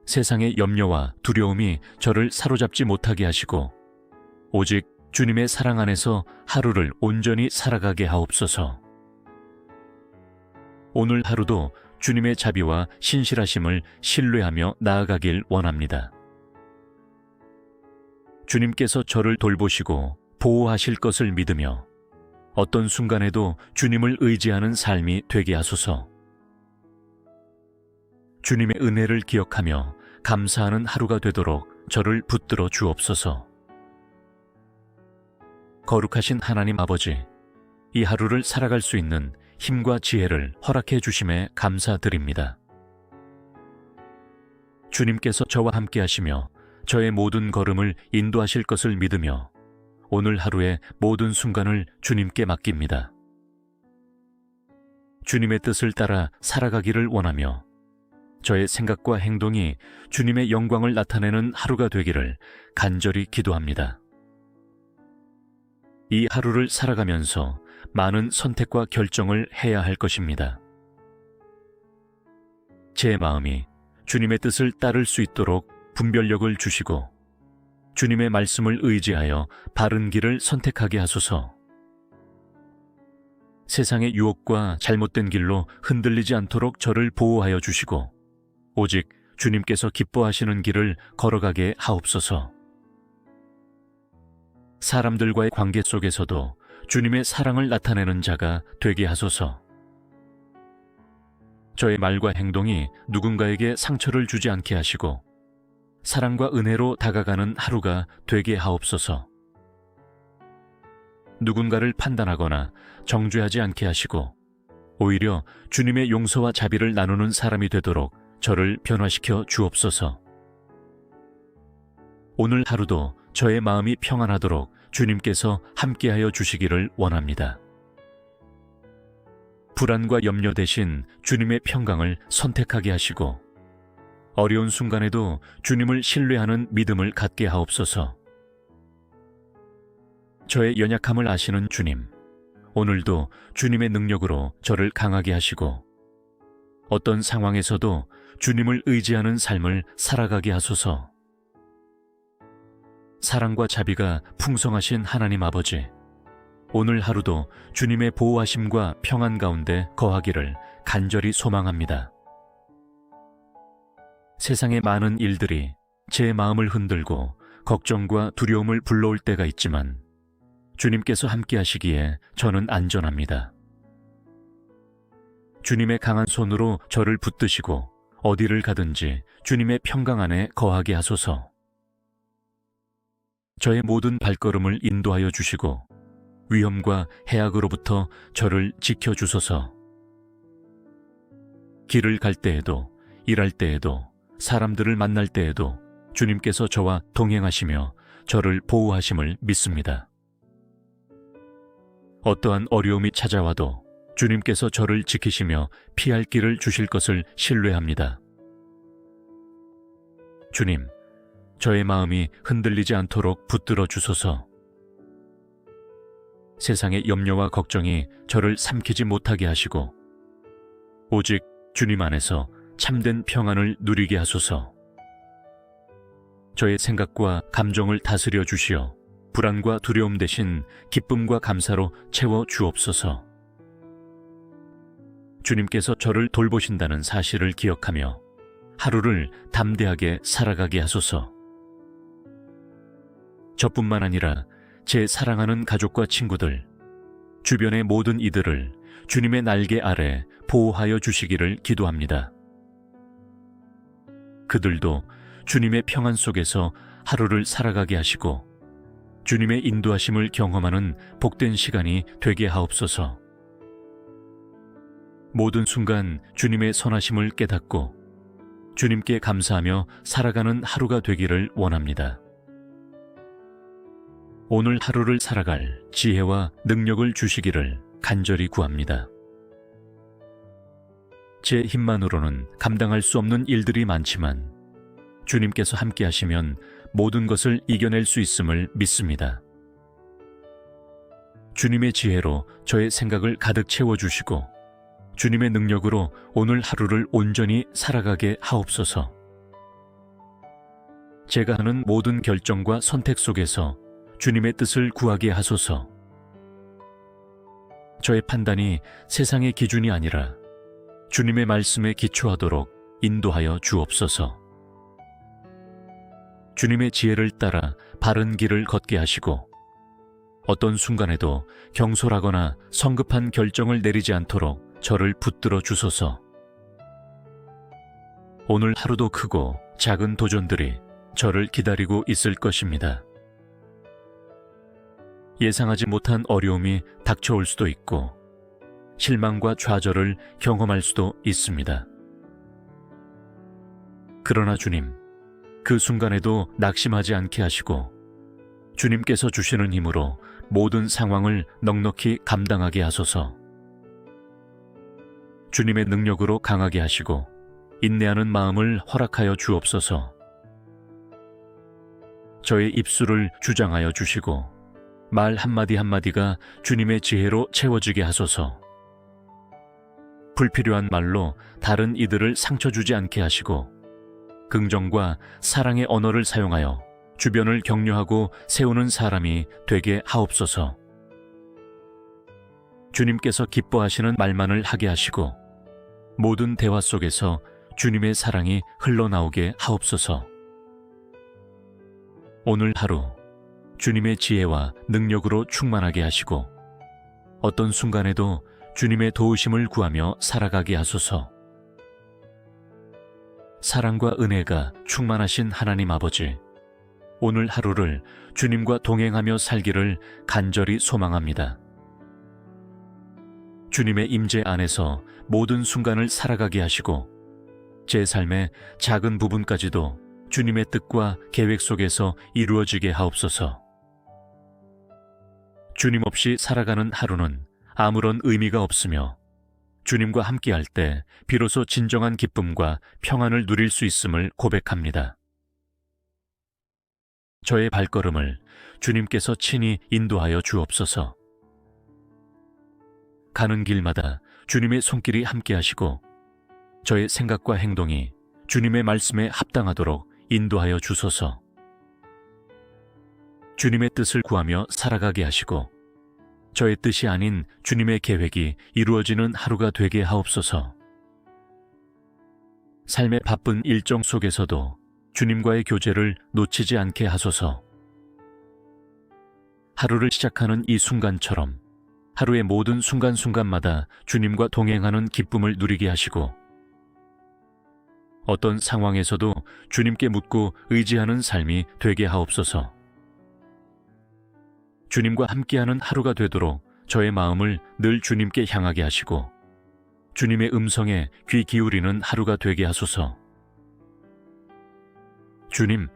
세상의 염려와 두려움이 저를 사로잡지 못하게 하시고 오직 주님의 사랑 안에서 하루를 온전히 살아가게 하옵소서. 오늘 하루도 주님의 자비와 신실하심을 신뢰하며 나아가길 원합니다. 주님께서 저를 돌보시고 보호하실 것을 믿으며 어떤 순간에도 주님을 의지하는 삶이 되게 하소서. 주님의 은혜를 기억하며 감사하는 하루가 되도록 저를 붙들어 주옵소서. 거룩하신 하나님 아버지, 이 하루를 살아갈 수 있는 힘과 지혜를 허락해 주심에 감사드립니다. 주님께서 저와 함께 하시며 저의 모든 걸음을 인도하실 것을 믿으며 오늘 하루의 모든 순간을 주님께 맡깁니다. 주님의 뜻을 따라 살아가기를 원하며 저의 생각과 행동이 주님의 영광을 나타내는 하루가 되기를 간절히 기도합니다. 이 하루를 살아가면서 많은 선택과 결정을 해야 할 것입니다. 제 마음이 주님의 뜻을 따를 수 있도록 분별력을 주시고 주님의 말씀을 의지하여 바른 길을 선택하게 하소서. 세상의 유혹과 잘못된 길로 흔들리지 않도록 저를 보호하여 주시고 오직 주님께서 기뻐하시는 길을 걸어가게 하옵소서. 사람들과의 관계 속에서도 주님의 사랑을 나타내는 자가 되게 하소서. 저의 말과 행동이 누군가에게 상처를 주지 않게 하시고 사랑과 은혜로 다가가는 하루가 되게 하옵소서. 누군가를 판단하거나 정죄하지 않게 하시고 오히려 주님의 용서와 자비를 나누는 사람이 되도록 저를 변화시켜 주옵소서. 오늘 하루도 저의 마음이 평안하도록 주님께서 함께하여 주시기를 원합니다. 불안과 염려 대신 주님의 평강을 선택하게 하시고 어려운 순간에도 주님을 신뢰하는 믿음을 갖게 하옵소서. 저의 연약함을 아시는 주님, 오늘도 주님의 능력으로 저를 강하게 하시고 어떤 상황에서도 주님을 의지하는 삶을 살아가게 하소서. 사랑과 자비가 풍성하신 하나님 아버지, 오늘 하루도 주님의 보호하심과 평안 가운데 거하기를 간절히 소망합니다. 세상의 많은 일들이 제 마음을 흔들고 걱정과 두려움을 불러올 때가 있지만 주님께서 함께 하시기에 저는 안전합니다. 주님의 강한 손으로 저를 붙드시고 어디를 가든지 주님의 평강 안에 거하게 하소서. 저의 모든 발걸음을 인도하여 주시고 위험과 해악으로부터 저를 지켜주소서. 길을 갈 때에도 일할 때에도 사람들을 만날 때에도 주님께서 저와 동행하시며 저를 보호하심을 믿습니다. 어떠한 어려움이 찾아와도 주님께서 저를 지키시며 피할 길을 주실 것을 신뢰합니다. 주님, 저의 마음이 흔들리지 않도록 붙들어 주소서. 세상의 염려와 걱정이 저를 삼키지 못하게 하시고 오직 주님 안에서 참된 평안을 누리게 하소서. 저의 생각과 감정을 다스려 주시어 불안과 두려움 대신 기쁨과 감사로 채워 주옵소서. 주님께서 저를 돌보신다는 사실을 기억하며 하루를 담대하게 살아가게 하소서. 저뿐만 아니라 제 사랑하는 가족과 친구들, 주변의 모든 이들을 주님의 날개 아래 보호하여 주시기를 기도합니다. 그들도 주님의 평안 속에서 하루를 살아가게 하시고 주님의 인도하심을 경험하는 복된 시간이 되게 하옵소서. 모든 순간 주님의 선하심을 깨닫고 주님께 감사하며 살아가는 하루가 되기를 원합니다. 오늘 하루를 살아갈 지혜와 능력을 주시기를 간절히 구합니다. 제 힘만으로는 감당할 수 없는 일들이 많지만 주님께서 함께 하시면 모든 것을 이겨낼 수 있음을 믿습니다. 주님의 지혜로 저의 생각을 가득 채워주시고 주님의 능력으로 오늘 하루를 온전히 살아가게 하옵소서. 제가 하는 모든 결정과 선택 속에서 주님의 뜻을 구하게 하소서. 저의 판단이 세상의 기준이 아니라 주님의 말씀에 기초하도록 인도하여 주옵소서. 주님의 지혜를 따라 바른 길을 걷게 하시고 어떤 순간에도 경솔하거나 성급한 결정을 내리지 않도록 저를 붙들어 주소서. 오늘 하루도 크고 작은 도전들이 저를 기다리고 있을 것입니다. 예상하지 못한 어려움이 닥쳐올 수도 있고 실망과 좌절을 경험할 수도 있습니다. 그러나 주님, 그 순간에도 낙심하지 않게 하시고 주님께서 주시는 힘으로 모든 상황을 넉넉히 감당하게 하소서. 주님의 능력으로 강하게 하시고 인내하는 마음을 허락하여 주옵소서. 저의 입술을 주장하여 주시고 말 한마디 한마디가 주님의 지혜로 채워지게 하소서. 불필요한 말로 다른 이들을 상처 주지 않게 하시고 긍정과 사랑의 언어를 사용하여 주변을 격려하고 세우는 사람이 되게 하옵소서. 주님께서 기뻐하시는 말만을 하게 하시고 모든 대화 속에서 주님의 사랑이 흘러나오게 하옵소서. 오늘 하루 주님의 지혜와 능력으로 충만하게 하시고 어떤 순간에도 주님의 도우심을 구하며 살아가게 하소서. 사랑과 은혜가 충만하신 하나님 아버지, 오늘 하루를 주님과 동행하며 살기를 간절히 소망합니다. 주님의 임재 안에서 모든 순간을 살아가게 하시고 제 삶의 작은 부분까지도 주님의 뜻과 계획 속에서 이루어지게 하옵소서. 주님 없이 살아가는 하루는 아무런 의미가 없으며 주님과 함께할 때 비로소 진정한 기쁨과 평안을 누릴 수 있음을 고백합니다. 저의 발걸음을 주님께서 친히 인도하여 주옵소서. 가는 길마다 주님의 손길이 함께하시고 저의 생각과 행동이 주님의 말씀에 합당하도록 인도하여 주소서. 주님의 뜻을 구하며 살아가게 하시고 저의 뜻이 아닌 주님의 계획이 이루어지는 하루가 되게 하옵소서. 삶의 바쁜 일정 속에서도 주님과의 교제를 놓치지 않게 하소서. 하루를 시작하는 이 순간처럼 하루의 모든 순간순간마다 주님과 동행하는 기쁨을 누리게 하시고 어떤 상황에서도 주님께 묻고 의지하는 삶이 되게 하옵소서. 주님과 함께하는 하루가 되도록 저의 마음을 늘 주님께 향하게 하시고 주님의 음성에 귀 기울이는 하루가 되게 하소서. 주님,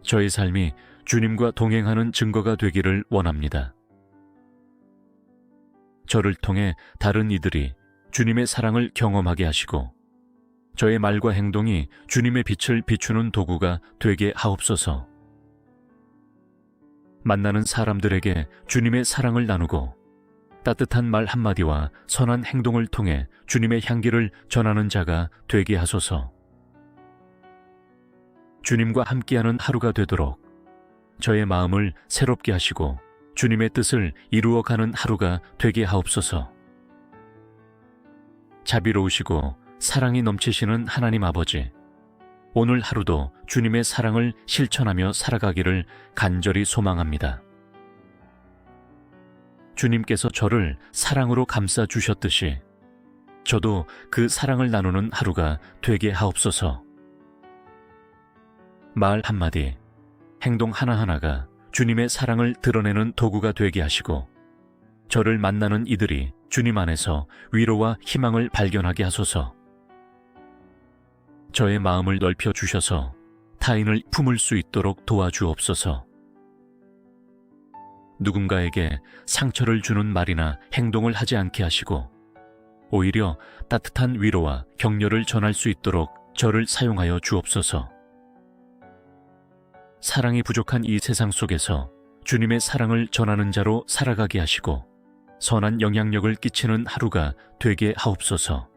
저의 삶이 주님과 동행하는 증거가 되기를 원합니다. 저를 통해 다른 이들이 주님의 사랑을 경험하게 하시고 저의 말과 행동이 주님의 빛을 비추는 도구가 되게 하옵소서. 만나는 사람들에게 주님의 사랑을 나누고 따뜻한 말 한마디와 선한 행동을 통해 주님의 향기를 전하는 자가 되게 하소서. 주님과 함께하는 하루가 되도록 저의 마음을 새롭게 하시고 주님의 뜻을 이루어가는 하루가 되게 하옵소서. 자비로우시고 사랑이 넘치시는 하나님 아버지, 오늘 하루도 주님의 사랑을 실천하며 살아가기를 간절히 소망합니다. 주님께서 저를 사랑으로 감싸 주셨듯이 저도 그 사랑을 나누는 하루가 되게 하옵소서. 말 한마디, 행동 하나하나가 주님의 사랑을 드러내는 도구가 되게 하시고 저를 만나는 이들이 주님 안에서 위로와 희망을 발견하게 하소서. 저의 마음을 넓혀 주셔서 타인을 품을 수 있도록 도와주옵소서. 누군가에게 상처를 주는 말이나 행동을 하지 않게 하시고 오히려 따뜻한 위로와 격려를 전할 수 있도록 저를 사용하여 주옵소서. 사랑이 부족한 이 세상 속에서 주님의 사랑을 전하는 자로 살아가게 하시고 선한 영향력을 끼치는 하루가 되게 하옵소서.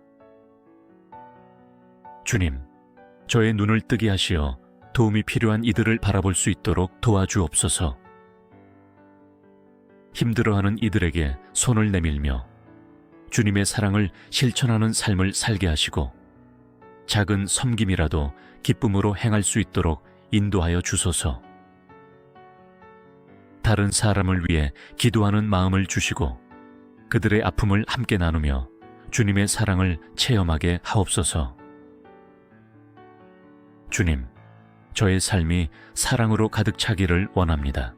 주님, 저의 눈을 뜨게 하시어 도움이 필요한 이들을 바라볼 수 있도록 도와주옵소서. 힘들어하는 이들에게 손을 내밀며 주님의 사랑을 실천하는 삶을 살게 하시고 작은 섬김이라도 기쁨으로 행할 수 있도록 인도하여 주소서. 다른 사람을 위해 기도하는 마음을 주시고 그들의 아픔을 함께 나누며 주님의 사랑을 체험하게 하옵소서. 주님, 저의 삶이 사랑으로 가득 차기를 원합니다.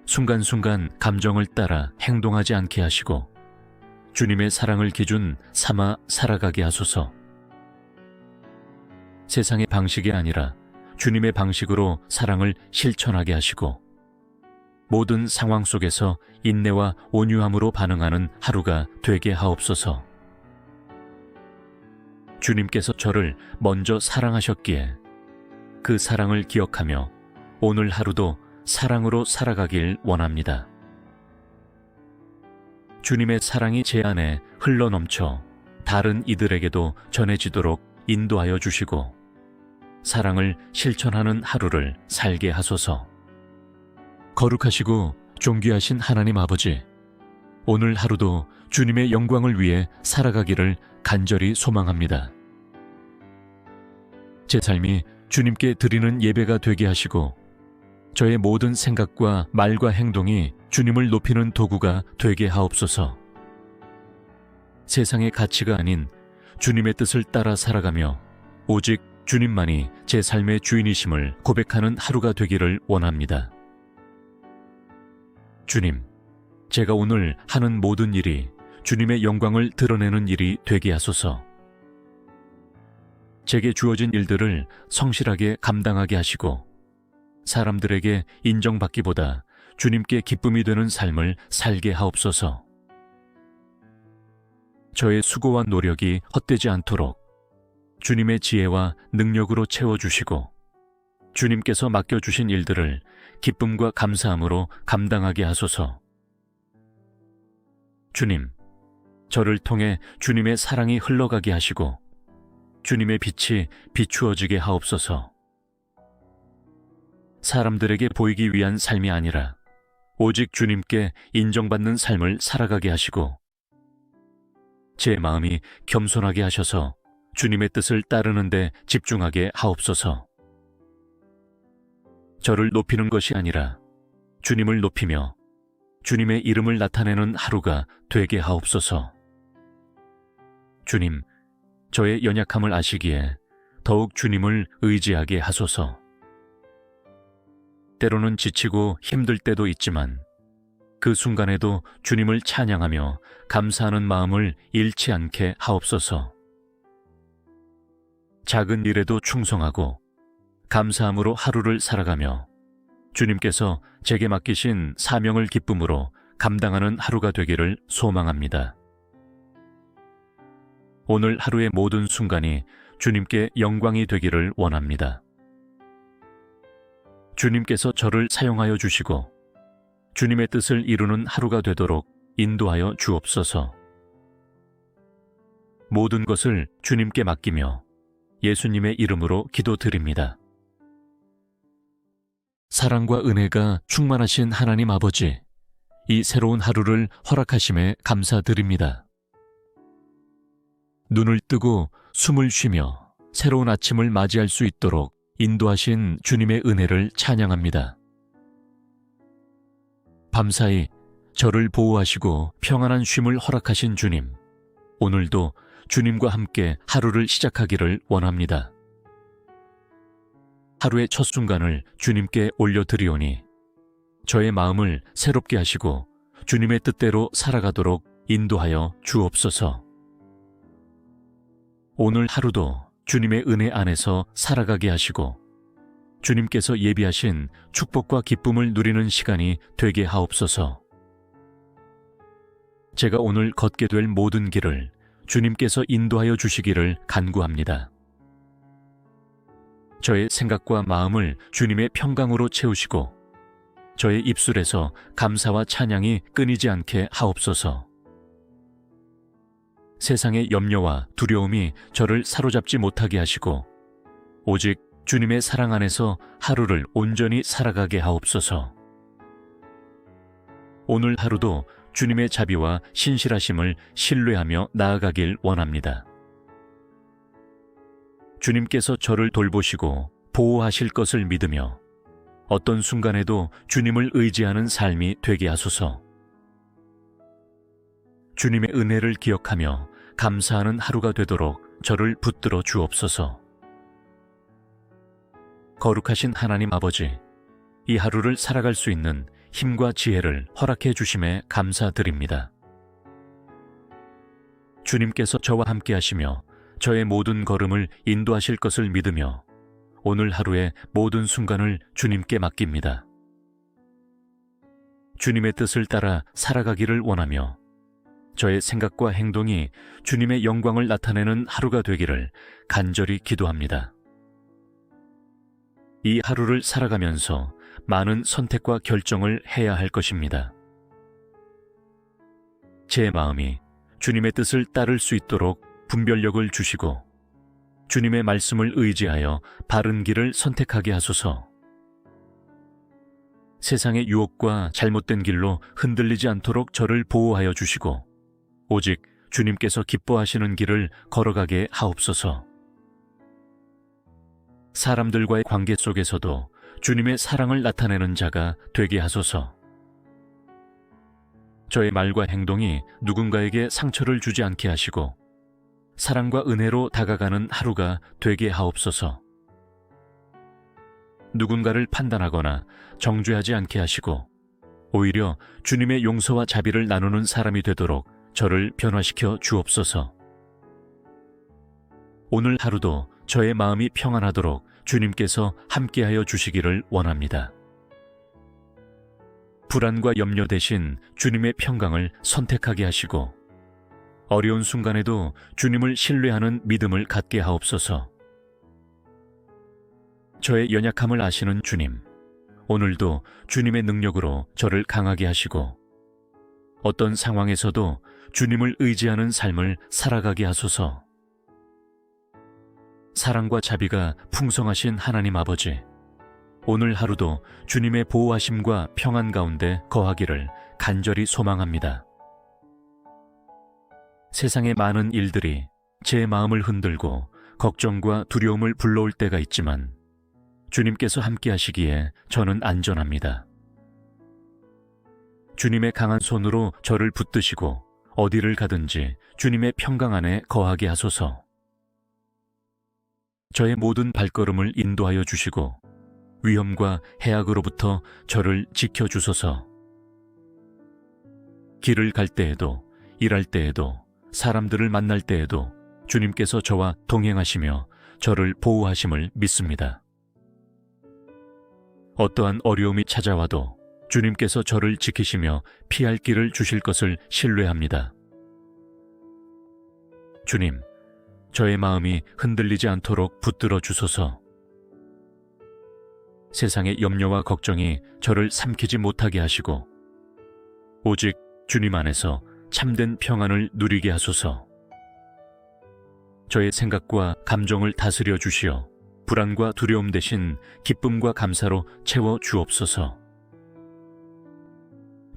순간순간 감정을 따라 행동하지 않게 하시고 주님의 사랑을 기준 삼아 살아가게 하소서. 세상의 방식이 아니라 주님의 방식으로 사랑을 실천하게 하시고 모든 상황 속에서 인내와 온유함으로 반응하는 하루가 되게 하옵소서. 주님께서 저를 먼저 사랑하셨기에 그 사랑을 기억하며 오늘 하루도 사랑으로 살아가길 원합니다. 주님의 사랑이 제 안에 흘러넘쳐 다른 이들에게도 전해지도록 인도하여 주시고 사랑을 실천하는 하루를 살게 하소서. 거룩하시고 존귀하신 하나님 아버지, 오늘 하루도 주님의 영광을 위해 살아가기를 간절히 소망합니다. 제 삶이 주님께 드리는 예배가 되게 하시고 저의 모든 생각과 말과 행동이 주님을 높이는 도구가 되게 하옵소서. 세상의 가치가 아닌 주님의 뜻을 따라 살아가며 오직 주님만이 제 삶의 주인이심을 고백하는 하루가 되기를 원합니다. 주님, 제가 오늘 하는 모든 일이 주님의 영광을 드러내는 일이 되게 하소서. 제게 주어진 일들을 성실하게 감당하게 하시고 사람들에게 인정받기보다 주님께 기쁨이 되는 삶을 살게 하옵소서. 저의 수고와 노력이 헛되지 않도록 주님의 지혜와 능력으로 채워주시고 주님께서 맡겨주신 일들을 기쁨과 감사함으로 감당하게 하소서. 주님, 저를 통해 주님의 사랑이 흘러가게 하시고 주님의 빛이 비추어지게 하옵소서. 사람들에게 보이기 위한 삶이 아니라 오직 주님께 인정받는 삶을 살아가게 하시고 제 마음이 겸손하게 하셔서 주님의 뜻을 따르는 데 집중하게 하옵소서. 저를 높이는 것이 아니라 주님을 높이며 주님의 이름을 나타내는 하루가 되게 하옵소서. 주님, 저의 연약함을 아시기에 더욱 주님을 의지하게 하소서. 때로는 지치고 힘들 때도 있지만 그 순간에도 주님을 찬양하며 감사하는 마음을 잃지 않게 하옵소서. 작은 일에도 충성하고 감사함으로 하루를 살아가며 주님께서 제게 맡기신 사명을 기쁨으로 감당하는 하루가 되기를 소망합니다. 오늘 하루의 모든 순간이 주님께 영광이 되기를 원합니다. 주님께서 저를 사용하여 주시고 주님의 뜻을 이루는 하루가 되도록 인도하여 주옵소서. 모든 것을 주님께 맡기며 예수님의 이름으로 기도드립니다. 사랑과 은혜가 충만하신 하나님 아버지, 이 새로운 하루를 허락하심에 감사드립니다. 눈을 뜨고 숨을 쉬며 새로운 아침을 맞이할 수 있도록 인도하신 주님의 은혜를 찬양합니다. 밤사이 저를 보호하시고 평안한 쉼을 허락하신 주님, 오늘도 주님과 함께 하루를 시작하기를 원합니다. 하루의 첫 순간을 주님께 올려드리오니 저의 마음을 새롭게 하시고 주님의 뜻대로 살아가도록 인도하여 주옵소서. 오늘 하루도 주님의 은혜 안에서 살아가게 하시고 주님께서 예비하신 축복과 기쁨을 누리는 시간이 되게 하옵소서. 제가 오늘 걷게 될 모든 길을 주님께서 인도하여 주시기를 간구합니다. 저의 생각과 마음을 주님의 평강으로 채우시고 저의 입술에서 감사와 찬양이 끊이지 않게 하옵소서. 세상의 염려와 두려움이 저를 사로잡지 못하게 하시고 오직 주님의 사랑 안에서 하루를 온전히 살아가게 하옵소서. 오늘 하루도 주님의 자비와 신실하심을 신뢰하며 나아가길 원합니다. 주님께서 저를 돌보시고 보호하실 것을 믿으며 어떤 순간에도 주님을 의지하는 삶이 되게 하소서. 주님의 은혜를 기억하며 감사하는 하루가 되도록 저를 붙들어 주옵소서. 거룩하신 하나님 아버지, 이 하루를 살아갈 수 있는 힘과 지혜를 허락해 주심에 감사드립니다. 주님께서 저와 함께 하시며 저의 모든 걸음을 인도하실 것을 믿으며 오늘 하루의 모든 순간을 주님께 맡깁니다. 주님의 뜻을 따라 살아가기를 원하며 저의 생각과 행동이 주님의 영광을 나타내는 하루가 되기를 간절히 기도합니다. 이 하루를 살아가면서 많은 선택과 결정을 해야 할 것입니다. 제 마음이 주님의 뜻을 따를 수 있도록 분별력을 주시고 주님의 말씀을 의지하여 바른 길을 선택하게 하소서. 세상의 유혹과 잘못된 길로 흔들리지 않도록 저를 보호하여 주시고 오직 주님께서 기뻐하시는 길을 걸어가게 하옵소서. 사람들과의 관계 속에서도 주님의 사랑을 나타내는 자가 되게 하소서. 저의 말과 행동이 누군가에게 상처를 주지 않게 하시고 사랑과 은혜로 다가가는 하루가 되게 하옵소서. 누군가를 판단하거나 정죄하지 않게 하시고 오히려 주님의 용서와 자비를 나누는 사람이 되도록 저를 변화시켜 주옵소서. 오늘 하루도 저의 마음이 평안하도록 주님께서 함께하여 주시기를 원합니다. 불안과 염려 대신 주님의 평강을 선택하게 하시고 어려운 순간에도 주님을 신뢰하는 믿음을 갖게 하옵소서. 저의 연약함을 아시는 주님, 오늘도 주님의 능력으로 저를 강하게 하시고 어떤 상황에서도 주님을 의지하는 삶을 살아가게 하소서. 사랑과 자비가 풍성하신 하나님 아버지, 오늘 하루도 주님의 보호하심과 평안 가운데 거하기를 간절히 소망합니다. 세상의 많은 일들이 제 마음을 흔들고 걱정과 두려움을 불러올 때가 있지만 주님께서 함께 하시기에 저는 안전합니다. 주님의 강한 손으로 저를 붙드시고 어디를 가든지 주님의 평강 안에 거하게 하소서. 저의 모든 발걸음을 인도하여 주시고 위험과 해악으로부터 저를 지켜주소서. 길을 갈 때에도 일할 때에도 사람들을 만날 때에도 주님께서 저와 동행하시며 저를 보호하심을 믿습니다. 어떠한 어려움이 찾아와도 주님께서 저를 지키시며 피할 길을 주실 것을 신뢰합니다. 주님, 저의 마음이 흔들리지 않도록 붙들어 주소서. 세상의 염려와 걱정이 저를 삼키지 못하게 하시고 오직 주님 안에서 참된 평안을 누리게 하소서. 저의 생각과 감정을 다스려 주시어 불안과 두려움 대신 기쁨과 감사로 채워 주옵소서.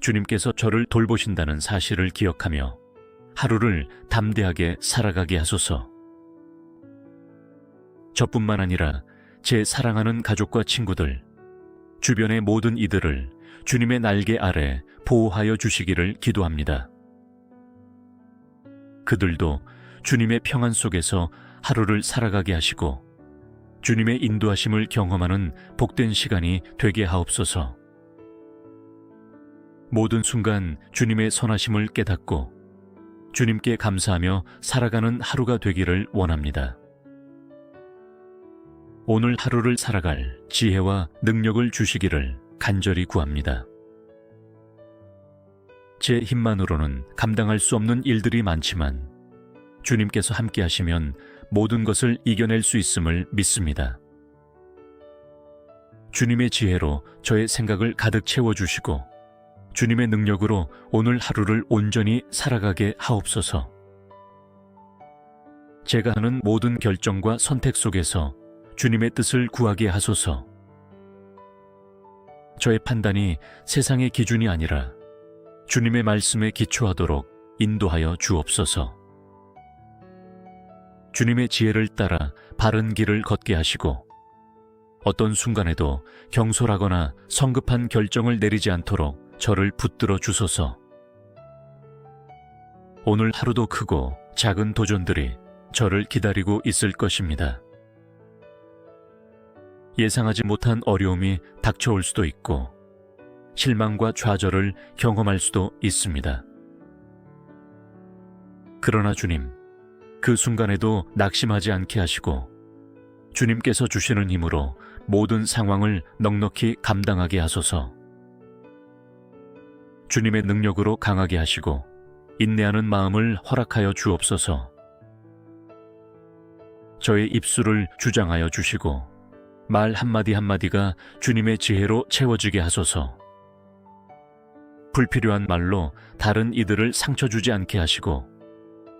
주님께서 저를 돌보신다는 사실을 기억하며 하루를 담대하게 살아가게 하소서. 저뿐만 아니라 제 사랑하는 가족과 친구들, 주변의 모든 이들을 주님의 날개 아래 보호하여 주시기를 기도합니다. 그들도 주님의 평안 속에서 하루를 살아가게 하시고 주님의 인도하심을 경험하는 복된 시간이 되게 하옵소서. 모든 순간 주님의 선하심을 깨닫고 주님께 감사하며 살아가는 하루가 되기를 원합니다. 오늘 하루를 살아갈 지혜와 능력을 주시기를 간절히 구합니다. 제 힘만으로는 감당할 수 없는 일들이 많지만 주님께서 함께 하시면 모든 것을 이겨낼 수 있음을 믿습니다. 주님의 지혜로 저의 생각을 가득 채워주시고 주님의 능력으로 오늘 하루를 온전히 살아가게 하옵소서. 제가 하는 모든 결정과 선택 속에서 주님의 뜻을 구하게 하소서. 저의 판단이 세상의 기준이 아니라 주님의 말씀에 기초하도록 인도하여 주옵소서. 주님의 지혜를 따라 바른 길을 걷게 하시고 어떤 순간에도 경솔하거나 성급한 결정을 내리지 않도록 저를 붙들어 주소서. 오늘 하루도 크고 작은 도전들이 저를 기다리고 있을 것입니다. 예상하지 못한 어려움이 닥쳐올 수도 있고 실망과 좌절을 경험할 수도 있습니다. 그러나 주님, 그 순간에도 낙심하지 않게 하시고 주님께서 주시는 힘으로 모든 상황을 넉넉히 감당하게 하소서. 주님의 능력으로 강하게 하시고 인내하는 마음을 허락하여 주옵소서. 저의 입술을 주장하여 주시고 말 한마디 한마디가 주님의 지혜로 채워지게 하소서. 불필요한 말로 다른 이들을 상처 주지 않게 하시고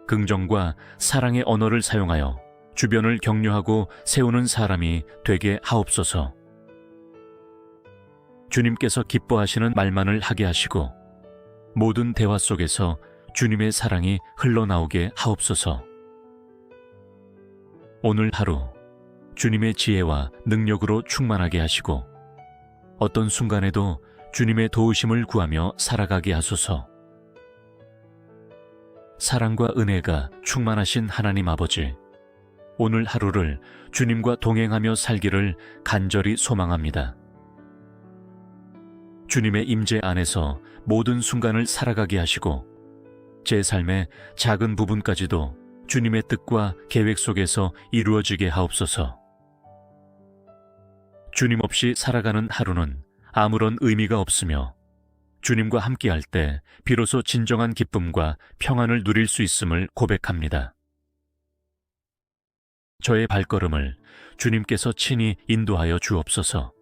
긍정과 사랑의 언어를 사용하여 주변을 격려하고 세우는 사람이 되게 하옵소서. 주님께서 기뻐하시는 말만을 하게 하시고 모든 대화 속에서 주님의 사랑이 흘러나오게 하옵소서. 오늘 하루 주님의 지혜와 능력으로 충만하게 하시고 어떤 순간에도 주님의 도우심을 구하며 살아가게 하소서. 사랑과 은혜가 충만하신 하나님 아버지, 오늘 하루를 주님과 동행하며 살기를 간절히 소망합니다. 주님의 임재 안에서 모든 순간을 살아가게 하시고 제 삶의 작은 부분까지도 주님의 뜻과 계획 속에서 이루어지게 하옵소서. 주님 없이 살아가는 하루는 아무런 의미가 없으며 주님과 함께할 때 비로소 진정한 기쁨과 평안을 누릴 수 있음을 고백합니다. 저의 발걸음을 주님께서 친히 인도하여 주옵소서.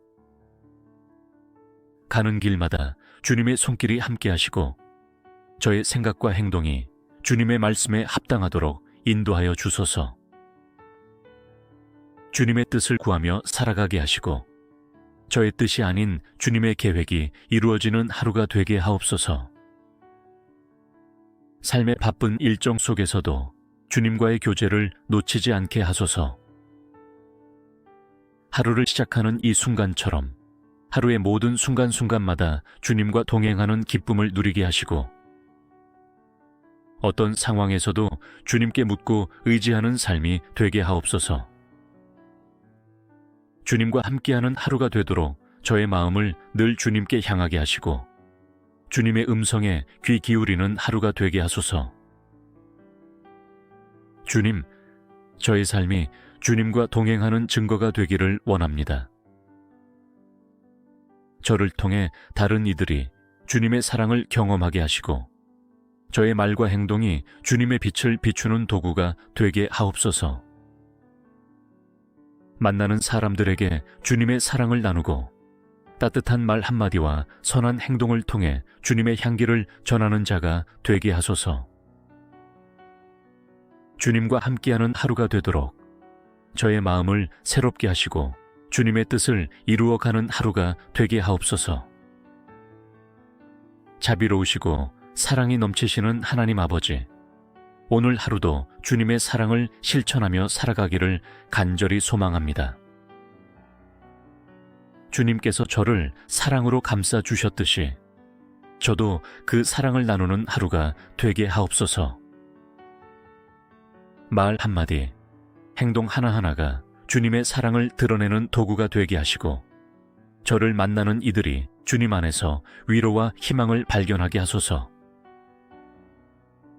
가는 길마다 주님의 손길이 함께하시고 저의 생각과 행동이 주님의 말씀에 합당하도록 인도하여 주소서. 주님의 뜻을 구하며 살아가게 하시고 저의 뜻이 아닌 주님의 계획이 이루어지는 하루가 되게 하옵소서. 삶의 바쁜 일정 속에서도 주님과의 교제를 놓치지 않게 하소서. 하루를 시작하는 이 순간처럼 하루의 모든 순간순간마다 주님과 동행하는 기쁨을 누리게 하시고 어떤 상황에서도 주님께 묻고 의지하는 삶이 되게 하옵소서. 주님과 함께하는 하루가 되도록 저의 마음을 늘 주님께 향하게 하시고 주님의 음성에 귀 기울이는 하루가 되게 하소서. 주님, 저의 삶이 주님과 동행하는 증거가 되기를 원합니다. 저를 통해 다른 이들이 주님의 사랑을 경험하게 하시고 저의 말과 행동이 주님의 빛을 비추는 도구가 되게 하옵소서. 만나는 사람들에게 주님의 사랑을 나누고 따뜻한 말 한마디와 선한 행동을 통해 주님의 향기를 전하는 자가 되게 하소서. 주님과 함께하는 하루가 되도록 저의 마음을 새롭게 하시고 주님의 뜻을 이루어가는 하루가 되게 하옵소서. 자비로우시고 사랑이 넘치시는 하나님 아버지, 오늘 하루도 주님의 사랑을 실천하며 살아가기를 간절히 소망합니다. 주님께서 저를 사랑으로 감싸 주셨듯이 저도 그 사랑을 나누는 하루가 되게 하옵소서. 말 한마디, 행동 하나하나가 주님의 사랑을 드러내는 도구가 되게 하시고 저를 만나는 이들이 주님 안에서 위로와 희망을 발견하게 하소서.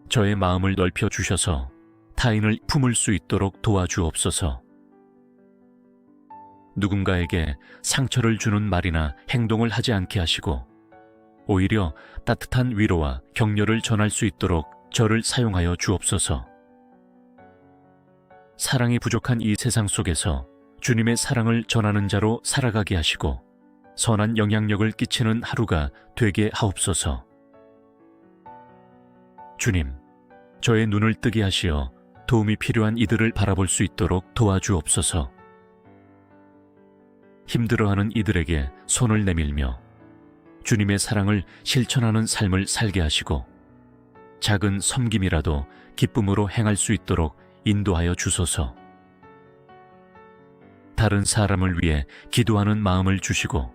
저의 마음을 넓혀 주셔서 타인을 품을 수 있도록 도와주옵소서. 누군가에게 상처를 주는 말이나 행동을 하지 않게 하시고 오히려 따뜻한 위로와 격려를 전할 수 있도록 저를 사용하여 주옵소서. 사랑이 부족한 이 세상 속에서 주님의 사랑을 전하는 자로 살아가게 하시고 선한 영향력을 끼치는 하루가 되게 하옵소서. 주님, 저의 눈을 뜨게 하시어 도움이 필요한 이들을 바라볼 수 있도록 도와주옵소서. 힘들어하는 이들에게 손을 내밀며 주님의 사랑을 실천하는 삶을 살게 하시고 작은 섬김이라도 기쁨으로 행할 수 있도록 인도하여 주소서. 다른 사람을 위해 기도하는 마음을 주시고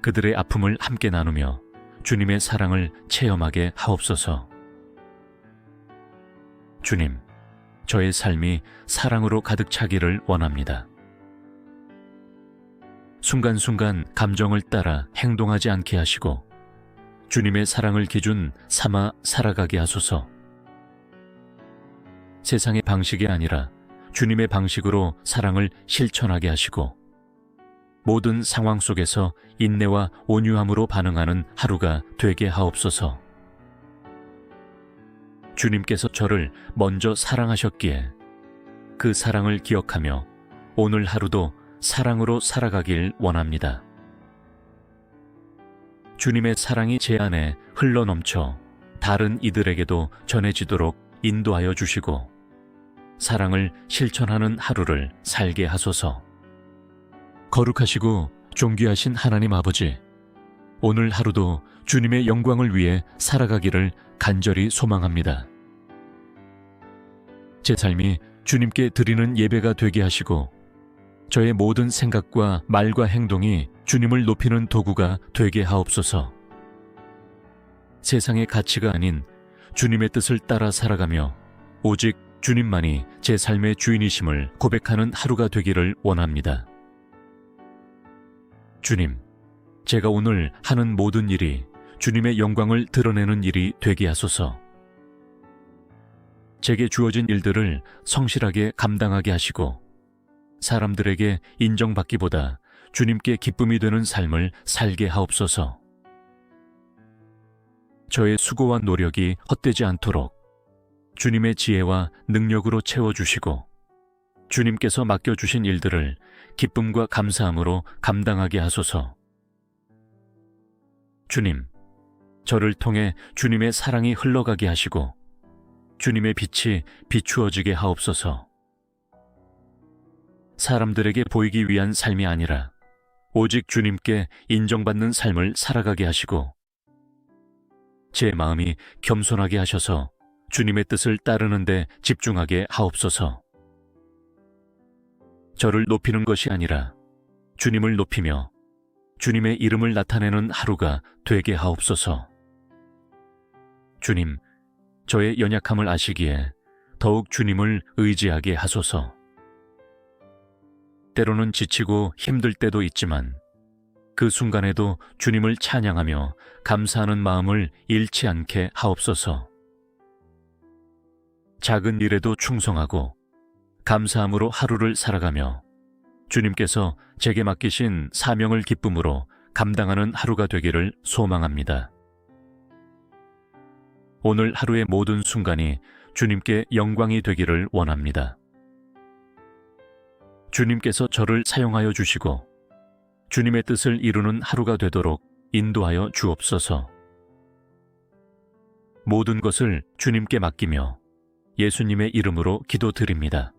그들의 아픔을 함께 나누며 주님의 사랑을 체험하게 하옵소서. 주님, 저의 삶이 사랑으로 가득 차기를 원합니다. 순간순간 감정을 따라 행동하지 않게 하시고 주님의 사랑을 기준 삼아 살아가게 하소서. 세상의 방식이 아니라 주님의 방식으로 사랑을 실천하게 하시고 모든 상황 속에서 인내와 온유함으로 반응하는 하루가 되게 하옵소서. 주님께서 저를 먼저 사랑하셨기에 그 사랑을 기억하며 오늘 하루도 사랑으로 살아가길 원합니다. 주님의 사랑이 제 안에 흘러넘쳐 다른 이들에게도 전해지도록 인도하여 주시고 사랑을 실천하는 하루를 살게 하소서. 거룩하시고 존귀하신 하나님 아버지, 오늘 하루도 주님의 영광을 위해 살아가기를 간절히 소망합니다. 제 삶이 주님께 드리는 예배가 되게 하시고 저의 모든 생각과 말과 행동이 주님을 높이는 도구가 되게 하옵소서. 세상의 가치가 아닌 주님의 뜻을 따라 살아가며 오직 주님만이 제 삶의 주인이심을 고백하는 하루가 되기를 원합니다. 주님, 제가 오늘 하는 모든 일이 주님의 영광을 드러내는 일이 되게 하소서. 제게 주어진 일들을 성실하게 감당하게 하시고 사람들에게 인정받기보다 주님께 기쁨이 되는 삶을 살게 하옵소서. 저의 수고와 노력이 헛되지 않도록 주님의 지혜와 능력으로 채워주시고 주님께서 맡겨주신 일들을 기쁨과 감사함으로 감당하게 하소서. 주님, 저를 통해 주님의 사랑이 흘러가게 하시고 주님의 빛이 비추어지게 하옵소서. 사람들에게 보이기 위한 삶이 아니라 오직 주님께 인정받는 삶을 살아가게 하시고 제 마음이 겸손하게 하셔서 주님의 뜻을 따르는 데 집중하게 하옵소서. 저를 높이는 것이 아니라 주님을 높이며 주님의 이름을 나타내는 하루가 되게 하옵소서. 주님, 저의 연약함을 아시기에 더욱 주님을 의지하게 하소서. 때로는 지치고 힘들 때도 있지만 그 순간에도 주님을 찬양하며 감사하는 마음을 잃지 않게 하옵소서. 작은 일에도 충성하고 감사함으로 하루를 살아가며 주님께서 제게 맡기신 사명을 기쁨으로 감당하는 하루가 되기를 소망합니다. 오늘 하루의 모든 순간이 주님께 영광이 되기를 원합니다. 주님께서 저를 사용하여 주시고 주님의 뜻을 이루는 하루가 되도록 인도하여 주옵소서. 모든 것을 주님께 맡기며 예수님의 이름으로 기도드립니다.